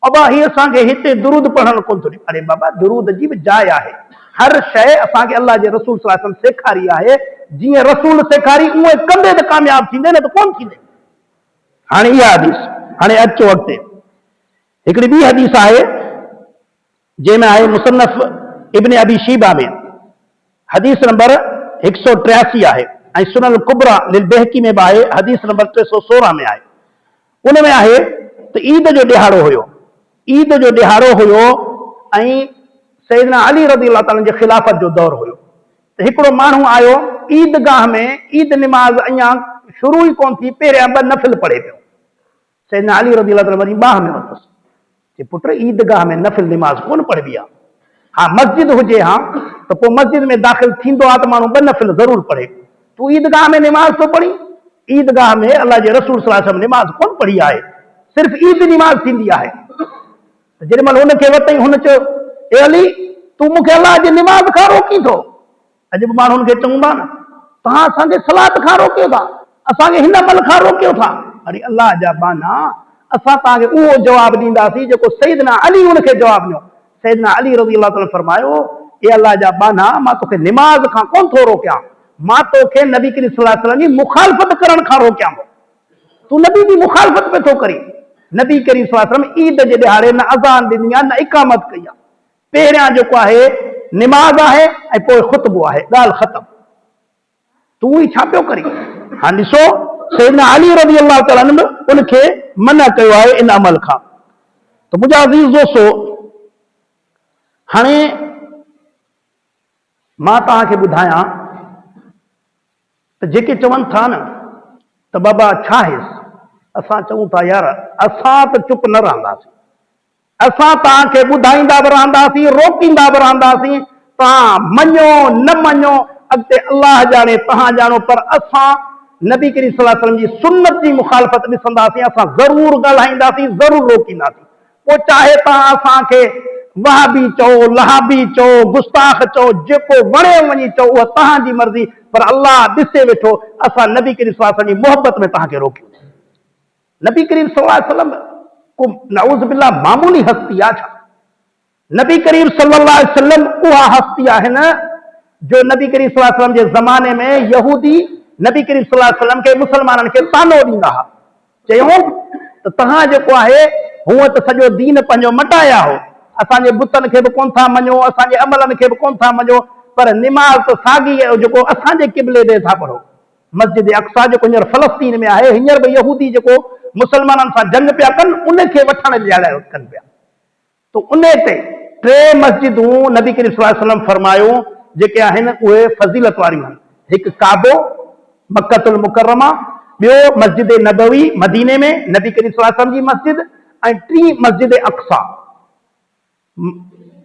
अबा ही असांखे हिते दुरूद पढ़णु कोन थो ॾे। अरे बाबा दुरूद जी बि जाइ आहे, हर शइ असांखे अल्लाह जे रसूल सल्लल्लाहु अलैहि वसल्लम सेखारी आहे, जीअं रसूल सेखारी उहे कंदे त कामयाब थींदे, न त कोन थींदे। हाणे इहा हदीस, हाणे अचो अॻिते हिकिड़ी ॿी हदीस आहे जंहिंमें आहे मुसन्नफ इब्न अबी शैबा में हदीस नंबर 183 आहे, ऐं सुनन कुबरा लिल बहकी में बि आहे, हदीस नंबर 316 में आहे। उन में आहे त ईद जो ॾिहाड़ो हुयो, ईद जो ॾिहाड़ो हुयो ऐं सैयदना अली रज़ी अल्लाह ताला जे ख़िलाफ़त जो दौर हुयो। त हिकिड़ो माण्हू आयो ईदगाह में, ईद निमाज़ अञा शुरू ई कोन थी, पहिरियां 2 नफ़िल पढ़े पियो। सैयदना अली रज़ी अल्लाह ताला वरी बाह में वरितुसि, कि पुट ईदगाह में नफ़िल निमाज़ कोन पढ़बी आहे, हाँ मस्जिद हुजे हाँ त पोइ मस्जिद में दाख़िल थींदो आहे त माण्हू 2 नफ़िल ज़रूर पढ़े। तूं ईदगाह में निमाज़ थो पढ़ी? ईदगाह में अल्लाह जे रसूल सल्लल्लाहु अलैहि वसल्लम निमाज़ कोन पढ़ी आहे, सिर्फ़ ईद निमाज़ थींदी आहे। त जेॾी महिल हुनखे वरितई, हुन चयो ए अली तूं मूंखे अल्लाह जी निमाज़ खां रोकी थो। अॼु बि माण्हुनि खे चऊं था न तव्हां असांखे सलात खां रोकियो था, असांखे हिन अमल खां रोकियो था। अरे अल्लाह जा बाना, असां तव्हांखे उहो जवाबु ॾींदासीं जेको सैयदना अली हुनखे जवाबु ॾिनो। सैयदना अली रज़ी अल्लाह ताला फरमायो, ए अल्लाह जा बाना, मां तोखे निमाज़ खां कोन थो रोकियां, मां तोखे नबी करीम सल्लल्लाहु अलैहि वसल्लम जी मुखालफ़त करण खां रोकियां थो। तूं नबी जी मुखालफ़त पे थो करी। नबी करीम सल्लल्लाहु अलैहि वसल्लम ईद जे ॾिहाड़े न अज़ान ॾिनी आहे, न इकामत कई आहे, पहिरियां जेको आहे निमाज़ आहे ऐं पोइ ख़ुतबो आहे, ॻाल्हि ख़तम। तूं ई छा पियो करी? हाणे ॾिसो सैयदना अली रज़ी अल्लाह ताला अन्हु उनखे मना कयो आहे इन अमल खां। त मुंहिंजा अज़ीज़ दोस्तो, हाणे मां तव्हांखे ॿुधायां त जेके चवनि था न त बाबा छा हेसि, असां चऊं था यार असां त चुप न रहंदासीं, असां तव्हांखे ॿुधाईंदा बि रहंदासीं, रोकींदा बि रहंदासीं, तव्हां मञो न मञो अॻिते अल्लाह ॼाणे तव्हां ॼाणो, पर असां नबी करीम सल्लल्लाहु अलैहि वसल्लम जी सुन्नत जी मुखालफ़त ॾिसंदासीं, असां ज़रूरु ॻाल्हाईंदासीं, ज़रूरु रोकींदासीं। पोइ चाहे तव्हां असांखे वहाबी चओ, लहाबी चओ, गुस्ताख चओ, जेको वणे वञी चओ, उहा तव्हांजी मर्ज़ी, पर अल्लाह ॾिसे वेठो असां नबी करीम सल्लल्लाहु अलैहि वसल्लम जी मोहबत में तव्हांखे रोकियो। नबी करीम सल्लल्लाहु अलैहि वसल्लम को नऊज़ बिल्लाह मामूली हस्ती आहे छा? नबी करीम सल्लल्लाहु अलैहि वसल्लम उहा हस्ती आहे न जो नबी करीम सल्लल्लाहु अलैहि वसल्लम जे ज़माने में यहूदी नबी करीम सल्लल्लाहु अलैहि वसल्लम खे मुसलमाननि खे तानो ॾींदा हुआ, चयूं त तव्हां जेको आहे हूअं त सॼो दीन पंहिंजो मटाया हो, असांजे बुतनि खे बि कोन था मञो, असांजे अमलनि खे बि कोन था मञो, पर निमाज़ त साॻी जेको असांजे क़िबले ॾे था पढ़ो। मस्जिद अक़सा जेको हींअर फ़लस्तीन में आहे, हींअर बि यहूदी जेको मुसलमाननि सां जंग पिया कनि, उनखे वठण जे लाइ कनि पिया। त उन ते 3 मस्जिदूं नबी करीम सल्लल्लाहु अलैहि वसल्लम फरमायो जेके आहिनि उहे फज़ीलत वारियूं आहिनि। हिकु काबो मक्कतुल मुकर्रमा, ॿियो मस्जिद नबवी मदीने में नबी करीम सल्लल्लाहु अलैहि वसल्लम जी मस्जिद, ऐं टी मस्जिद अक्सा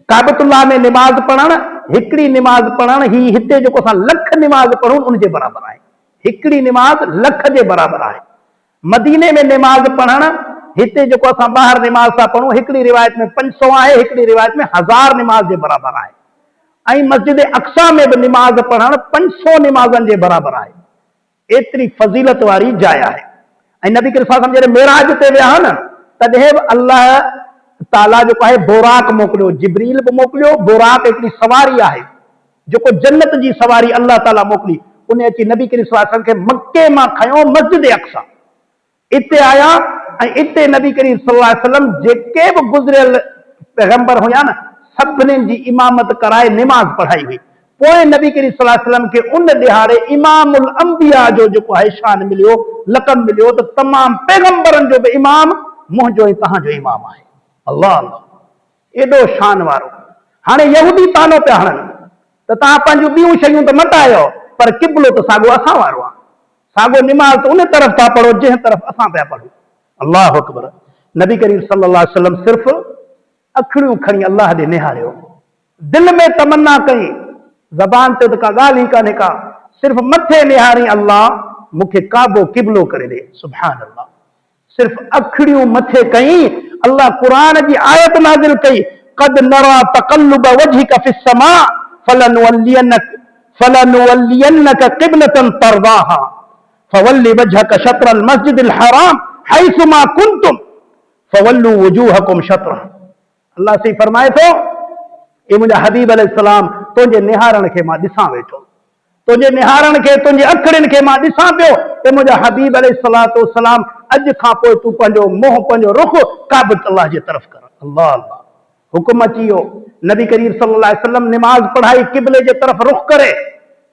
काबतुल्लाह में निमाज़ पढ़ण, हिकिड़ी निमाज़ पढ़ण ही हिते जेको असां लख निमाज़ पढ़ूं उन जे बराबरि आहे। हिकिड़ी निमाज़ लख जे बराबरि आहे। मदीने में निमाज़ पढ़ण हिते जेको असां ॿाहिरि निमाज़ था पढ़ूं, हिकिड़ी रिवायत में 500 आहे, हिकिड़ी रिवायत में 1000 निमाज़ जे बराबरि आहे। ऐं मस्जिद अक्सा में बि निमाज़ पढ़ण 500 निमाज़नि जे बराबरि आहे। एतिरी फज़ीलत वारी जाइ आहे। ऐं नबी करीम सल्लल्लाहु अलैहि वसल्लम जॾहिं मेराज ते विया न तॾहिं बि अल्लाह ताला जेको आहे बोराक मोकिलियो, जिब्रील बि मोकिलियो। बोराक हिकिड़ी सवारी आहे जेको जन्नत जी सवारी अल्लाह ताला मोकिली, उन अची नबी करीम सल्लल्लाहु अलैहि वसल्लम खे मके मां खयो मस्जिद अक्सा इते आया। ऐं इते नबी करीम सल्लल्लाहु अलैहि वसल्लम जेके बि गुज़रियल पैगंबर हुया न सभिनीनि जी इमामत कराए निमाज़ पढ़ाई हुई। पोइ नबी करीम सल्लल्लाहु अलैहि वसल्लम खे उन ॾिहाड़े इमामुल अंबिया जो जेको आहे शान मिलियो, लक़ब मिलियो त तमामु पैगंबरनि जो बि इमाम मुंहिंजो ऐं तव्हांजो इमाम आहे। अल्लाह अल्लाह, एॾो शान वारो। हाणे यहूदी तानो पिया हणनि त तव्हां पंहिंजूं ॿियूं शयूं त मटायो, पर क़िबलो त साॻियो असां वारो आहे। साॻियो निमाज़ त उन तरफ़ था पढ़ो जंहिं तरफ़ असां पिया पढ़ूं। अल्लाह अकबर। नबी करीम सल्लल्लाहु अलैहि वसल्लम सिर्फ़ु अखियूं खणी अल्लाह ॾे निहारियो, दिलि में तमन्ना कई, ज़बान ते त का ॻाल्हि ई कान्हे का, सिर्फ़ु मथे निहारी अल्लाह मूंखे काबो क़िबलो करे ॾे। सुभान अल्लाह। सिर्फ़ु अखियूं मथे कई, अल्लाह क़ुरान जी आयत नाज़िल कई, क़द नरा तक़ल्लुब वजहिक फ़िस समा फलनुवल्लियन्नक क़िबलतन तरज़ाहा फवल्लि वजहक शत्रल मस्जिदिल हराम हैसुमा कुंतुम फवल्लु वजूहकुम शत्रह। अल्लाह से फरमाए थो, ए मुंहिंजा हबीब अलैहिस्सलाम, तुंहिंजे निहारण खे मां ॾिसां वेठो, तुंहिंजे निहारण खे, तुंहिंजे अखियुनि खे मां ॾिसां पियो। ए मुंहिंजा हबीब अलैहिस्सलातु वस्सलाम, अॼु खां पोइ तूं पंहिंजो मुंहुं, पंहिंजो रुख़ काबतुल्लाह जे तरफ़ कर। अल्लाह अल्लाह, हुकुम अची वियो। नबी करीम सल्लल्लाहु अलैहि वसल्लम निमाज़ पढ़ाई क़िबले जे तरफ़ रुख़ करे।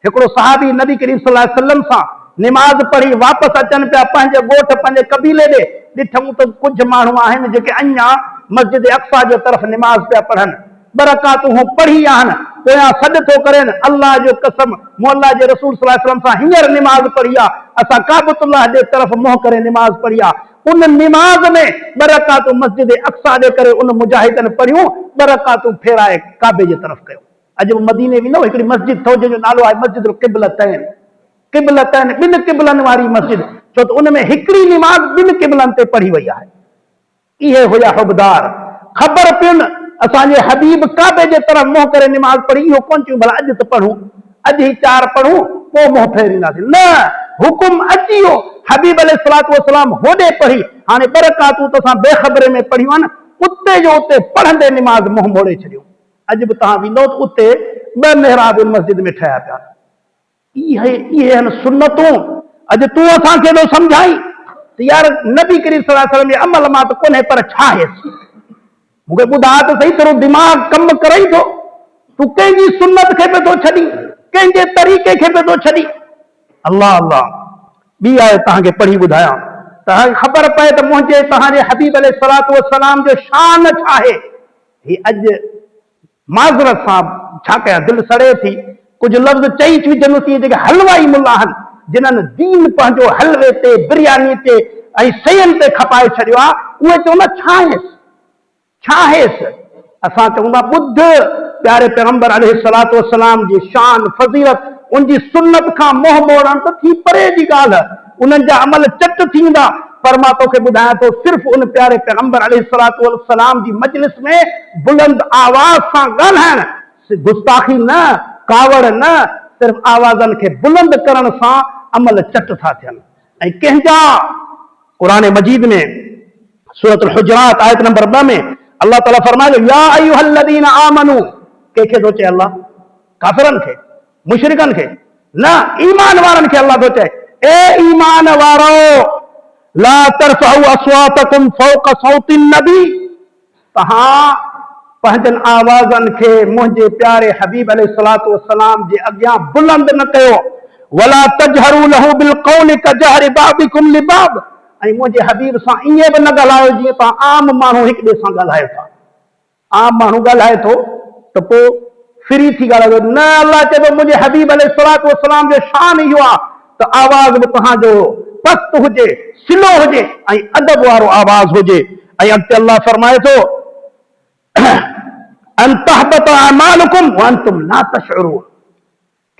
हिकिड़ो सहाबी नबी करीम सल्लल्लाहु अलैहि वसल्लम सां निमाज़ पढ़ी वापसि अचनि पिया पंहिंजे ॻोठ, पंहिंजे कबीले ॾे। ॾिठूं त कुझु माण्हू आहिनि जेके अञा मस्जिद अक्सा जे तरफ़ निमाज़ पिया पढ़नि, बरकातूं पढ़ी आहिनि, पोयां सॾु थो करेनि, अल्लाह जो कसम, मूं अल्लाह जे रसूल सल्लल्लाहु अलैहि वसल्लम सां हींअर निमाज़ पढ़ी आहे, असां काबतुल्लाह जे तरफ़ मुंहुं करे निमाज़ पढ़ी आहे। उन निमाज़ में बरकातूं मस्जिद अक्सा ॾे करे उन मुजाहिदनि पढ़ियूं, बरकातूं फेराए काबे जे तरफ़ कयो। अॼु मदीने में न हिकिड़ी मस्जिद अथव जंहिंजो नालो आहे मस्जिदुल क़िबलतैन। क़िबलतैन, ॿिनि क़िबलनि वारी मस्जिद, छो त उन में हिकिड़ी निमाज़ ॿिनि क़िबलनि ते पढ़ी वई आहे। इहे हुया हुबदार, ख़बर पियुनि असांजे हबीब काबे जे तरफ़ मुंहुं करे निमाज़ पढ़ी। इहो कोन चयूं भला अॼु त पढ़ूं, अॼु ही 4 पढ़ूं, पोइ मुंहुं फेरींदासीं, न, हुकुम अची वियो। हबीब अलैहिस्सलातु वस्सलाम होॾे पढ़ी, हाणे बरकातूं त असां बेख़बरे में पढ़ियूं आहिनि, उते जो उते पढ़ंदे निमाज़ मुंहुं मोड़े छॾियो। अॼु बि तव्हां वेंदो त उते 2 मेहराब मस्जिद में ठहिया पिया। इहे आहिनि सुन्नतूं। अॼु तूं असांखे एॾो सम्झाई त यार नबी करीम सल्लल्लाहु अलैहि वसल्लम जे अमल मां त कोन्हे, पर छा हेसि, मूंखे ॿुधा त सही, तुंहिंजो दिमाग़ कमु करे थो, तूं कंहिंजी सुन्नत खे पे थो छॾी, कंहिंजे तरीक़े खे पे थो छॾी। अल्लाह अल्लाह। ॿी आहे तव्हांखे पढ़ी ॿुधायां, तव्हांखे ख़बर पए त मुंहिंजे तव्हांजे हबीब अलैहिस्सलातु वस्सलाम जो शान छा आहे। ही अॼु माज़रत सां छा कयां, दिलि सड़े थी, कुझु लफ़्ज़ चई विझंदो थी, जेके हलवाई मुल्ला आहिनि जिन्हनि दीन पंहिंजो हलवे ते, बिरयानी ते ऐं सयुनि ते खपाए छॾियो आहे, उहे चवंदा छा हेसि, छा हेसि। असां चवंदा ॿुध प्यारे पैगंबर अलैहिस्सलातु वस्सलाम जी शान, फज़ीलत, उनजी सुन्नत खां मुंहुं मोड़ण त थी परे जी ॻाल्हि, उन्हनि जा अमल चट थींदा। पर मां तोखे ॿुधायां थो, सिर्फ़ु उन प्यारे पैगंबर अलैहिस्सलातु वस्सलाम जी मजलिस में बुलंद आवाज़ सां ॻाल्हाइण, गुस्ताखी न, कावड़ न, सिर्फ़ु आवाज़नि खे बुलंद करण सां अमल चट था थियनि। ऐं कंहिंजा क़ुरान मजीद में सूरतुल हुजरात आयत नंबर 2 में अल्लाह ताला फरमाए, या अय्युहल्लज़ीना आमनू, कंहिंखे थो चए अल्लाह, काफ़िरनि खे, मुशरिकनि खे न, ईमान वारनि खे अल्लाह थो चए, ए ईमान वारो, ला तरफ़उ अस्वातकुम फौक़ सौतिन नबी, तव्हां पंहिंजनि आवाज़नि खे मुंहिंजे प्यारे हबीब अलैहिस्सलातु वस्सलाम जे अॻियां बुलंद न कयो। वला तजहरू लहू बिलक़ौलि कजहरि बाबिकुम लिबाब, ऐं मुंहिंजे हबीब सां ईअं बि न ॻाल्हायो जीअं तव्हां आम माण्हू हिक ॿिए सां ॻाल्हायो था। आम माण्हू ॻाल्हाए थो त पोइ फ्री थी ॻाल्हायो न, अल्लाह चए थो मुंहिंजे हबीब अलैहिस्सलातु वस्सलाम जो शान इहो आहे त आवाज़ बि तव्हांजो सख्त हुजे, सिलो हुजे ऐं अदब वारो आवाज़ हुजे। ऐं अॻिते अल्लाह फरमाए थो अन तहबत अमालुकुम व अंतुम ला तशउरून,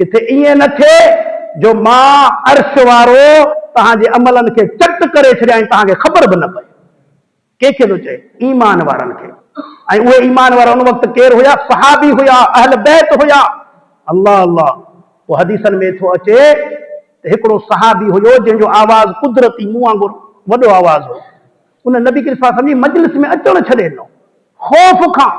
किथे ईअं न थिए जो मां अर्श वारो तव्हांजे अमलनि खे चट करे छॾिया ऐं तव्हांखे ख़बर बि न पए। कंहिंखे थो चए? ईमान वारनि खे। ऐं उहे ईमान वारा उन वक़्तु केरु हुया? सहाबी हुया, अहल बैत हुया। अल्लाह अल्लाह। पोइ हदीसनि में थो अचे त हिकिड़ो सहाबी हुयो जंहिंजो आवाज़ कुदरती मूं वांगुरु वॾो आवाज़ हो। उन नबी करीम सल्लल्लाहु अलैहि वसल्लम जी मजलिस में अचणु छॾे ॾिनो ख़ौफ़ खां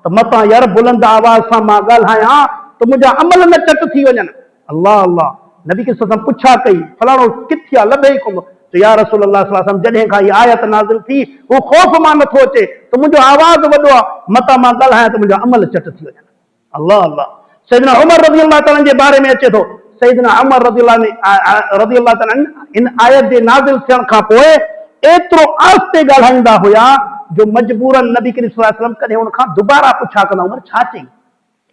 त मतां यार बुलंद आवाज़ सां मां ॻाल्हायां त मुंहिंजा अमल न चट थी वञनि। अल्लाह अल्लाह। नबी करीम सल्लल्लाहु अलैहि वसल्लम पुछा कई, फलाणो किथे आहे? लभे ई कोन। तो या रसूल अल्लाह सल्लल्लाहु अलैहि वसल्लम, जॾहिं खां इहा आयत नाज़िल थी उहो ख़ौफ़ मां नथो अचे त मुंहिंजो आवाज़ वॾो आहे, मतां मां ॻाल्हायां त मुंहिंजा अमल चट थी वञनि। अल्लाह अल्लाह। सैयदना उमर रज़ियल्लाहु ताला जे बारे में अचे थो, सैयदना उमर रज़ियल्लाहु ताला इन आयत जे नाज़िल थियण खां पोइ एतिरो आस्ते ॻाल्हाईंदा हुया जो मजबूरन नबी करीम सल्लल्लाहु अलैहि वसल्लम कॾहिं उन खां दुबारा पुछा कंदा, उमर छा चई?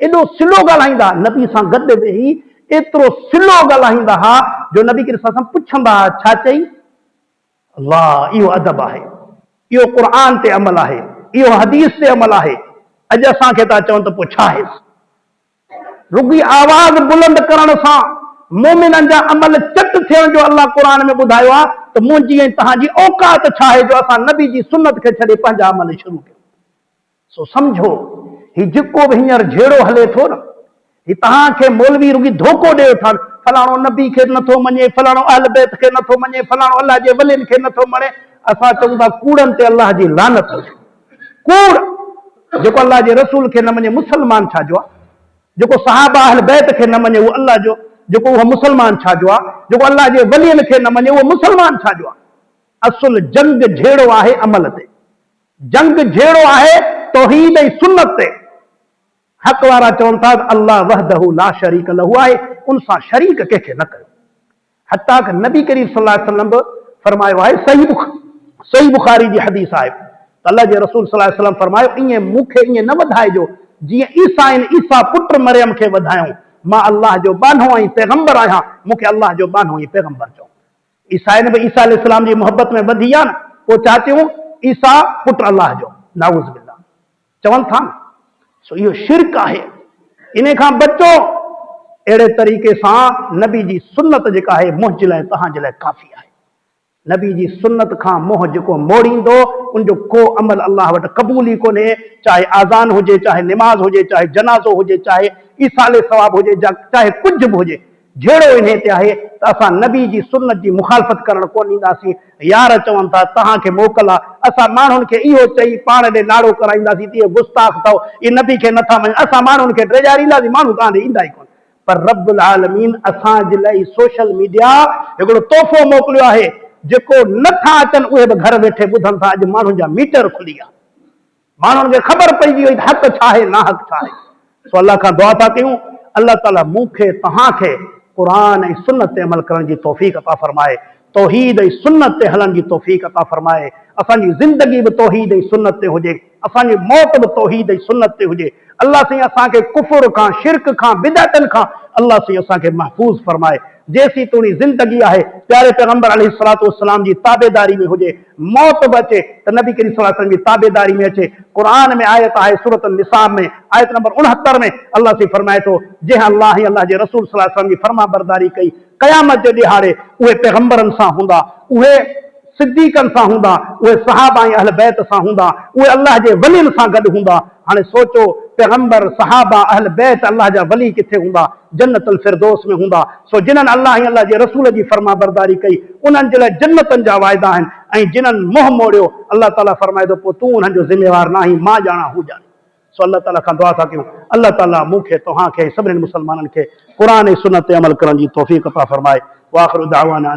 एॾो सिलो ॻाल्हाईंदा, नबी सां गॾु वेही एतिरो सिलो ॻाल्हाईंदा हुआ जो नबी करीम सल्लल्लाहु अलैहि वसल्लम पुछंदा छा चई? अल्लाह, इहो अदब आहे, इहो क़ुर ते अमल आहे, इहो हदीस ते अमल आहे। अॼु असांखे था चवनि त पोइ छा आहे? रुॻी आवाज़ बुलंद करण सां मोमिननि जा अमल चट थियण जो अल्लाह क़ुर में ॿुधायो आहे त मुंहिंजी ऐं तव्हांजी औकात छा आहे जो असां नबी जी सुन्नत खे छॾे पंहिंजा अमल शुरू कयूं। सो सम्झो, ही जेको बि हींअर झेड़ो हले थो न, ही तव्हांखे मौलवी रुॻी धोखो ॾियो था। फलाणो नबी खे नथो मञे, फलाणो अहल बैत खे नथो मञे, फलाणो अल्लाह जे वलियुनि खे नथो मञे। असां चऊं था कूड़नि ते अल्लाह जी लानत हुजे। कूड़ जेको अल्लाह जे रसूल खे न मञे मुसलमान छा जो आहे? जेको सहाबा अहल बैत खे न मञे उहो अल्लाह जो, जेको उहो मुसलमान छा जो आहे? जेको अल्लाह जे वलियुनि खे न मञे उहो मुसलमान छा जो आहे? असुल जंग झेड़ो आहे अमल ते, जंग झेड़ो आहे तौहीद ऐं सुन्नत ते। हक़ वारा चवनि था अल्लाह वहदहू ला शरीक लहू आहे, उन सां शरीक कंहिंखे न कयो। हत्ता कि नबी करीम सल्लल्लाहु अलैहि वसल्लम फरमायो आहे, सही बुखारी जी हदीस आहे, अल्लाह जे रसूल सल्लल्लाहु अलैहि वसल्लम फरमायो, ईअं मूंखे ईअं न वधाइजो जीअं ईसा आहिनि, ईसा पुट मरियम खे वधायूं। मां अल्लाह जो बानो ऐं पैगंबर आहियां, मूंखे अल्लाह जो बानो ऐं पैगंबर चओ। ईसाइन बि ईसा अलैहिस्सलाम जी मोहब्बत में वधी आहे न, पोइ छा चयूं? ईसा पुट अल्लाह जो, नाउज़ बिल्लाह चवनि था न। सो इहो शिरक आहे, इन खां बचो। अहिड़े तरीक़े सां नबी जी सुन्नत जेका आहे मुंहिंजे लाइ तव्हांजे लाइ काफ़ी आहे। नबी जी सुन्नत खां मोह जेको मोड़ींदो उनजो को अमल अल्लाह वटि क़बूल ई कोन्हे, चाहे आज़ान हुजे, चाहे निमाज़ हुजे, चाहे जनाज़ो हुजे, चाहे ईसाले सवाब हुजे, चाहे कुझु बि हुजे। झेड़ो इन ते आहे त असां नबी जी सुन्नत जी मुखालफ़त करणु कोन ॾींदासीं। यार चवनि था तव्हांखे मोकल आहे, असां माण्हुनि खे इहो चई पाण ॾे नाड़ो कराईंदासीं त इहे गुस्ताख़ अथव, इहे नबी खे नथा मञनि, असां माण्हुनि खे ड्रेजारींदासीं, माण्हू तव्हां ॾे ईंदा ई कोन। पर रब्बुल आलमीन असांजे लाइ सोशल मीडिया हिकिड़ो तोहफ़ो मोकिलियो आहे, जेको नथा अचनि उहे बि घर वेठे ॿुधनि था। अॼु माण्हुनि जा मीटर खुली विया, माण्हुनि खे ख़बर पइजी वई त हक़ छा आहे, ना हक़ छा आहे। सो अल्लाह खां दुआ था कयूं, अल्लाह ताला मूंखे तव्हांखे क़ुर ऐं सुन्नत ते अमल करण जी तौफ़ीक़ अता फरमाए, तौहीद ऐं सुन्नत ते हलण जी तौफ़ीक़ अता फरमाए। असांजी ज़िंदगी बि तौहीद ऐं सुन्नत ते हुजे, असांजी मौत बि तौहीद ऐं सुन्नत ते हुजे। अल्लाह साईं असांखे कुफ़ुर खां, शिरक खां, बिदअतनि खां अल्लाह साईं असांखे महफ़ूज़ फरमाए। जेसीं तुंहिंजी ज़िंदगी आहे प्यारे पैगंबर अलैहिस्सलातु वस्सलाम जी ताबेदारी में हुजे, मौत बि अचे त नबी करीम सल्लल्लाहु अलैहि वसल्लम जी ताबेदारी में अचे। क़ुर में आयत आहे सूरत निसा में आयत नंबर 69 में अल्लाह से फरमाए थो, जंहिं अल्लाह ऐं अल्लाह जे रसूल सल्लल्लाहु अलैहि वसल्लम जी फर्मा बरदारी कई क़यामत जे ॾिहाड़े उहे पैगंबरनि सां हूंदा, उहे सिद्दीक़नि सां हूंदा, उहे सहाबा ऐं अहल बैत सां हूंदा, उहे अल्लाह जे वलियुनि सां गॾु हूंदा। हाणे सोचो, पैगंबर, सहाबा, अहल बैत, अल्लाह जा वली किथे हूंदा? जन्नतुल फिरदौस में हूंदा। सो जिन्हनि अल्लाह ऐं अल्लाह जे रसूल जी फर्मा बरदारी कई उन्हनि जे लाइ जन्नतनि जा वाइदा आहिनि, ऐं जिन्हनि मोह मोड़ियो अल्लाह ताला फरमाए थो पोइ तूं उन्हनि जो ज़िम्मेवार न आहीं, मां ॼाणा हू ॼाणे। सो अल्लाह ताला खां दुआ था कयूं, अल्लाह ताला मूंखे तव्हांखे सभिनीनि मुस्लमाननि खे क़ुर ऐं सुन्नत ते अमल करण जी तौफ़ीक़ अता फरमाए। वाखिरु दावाना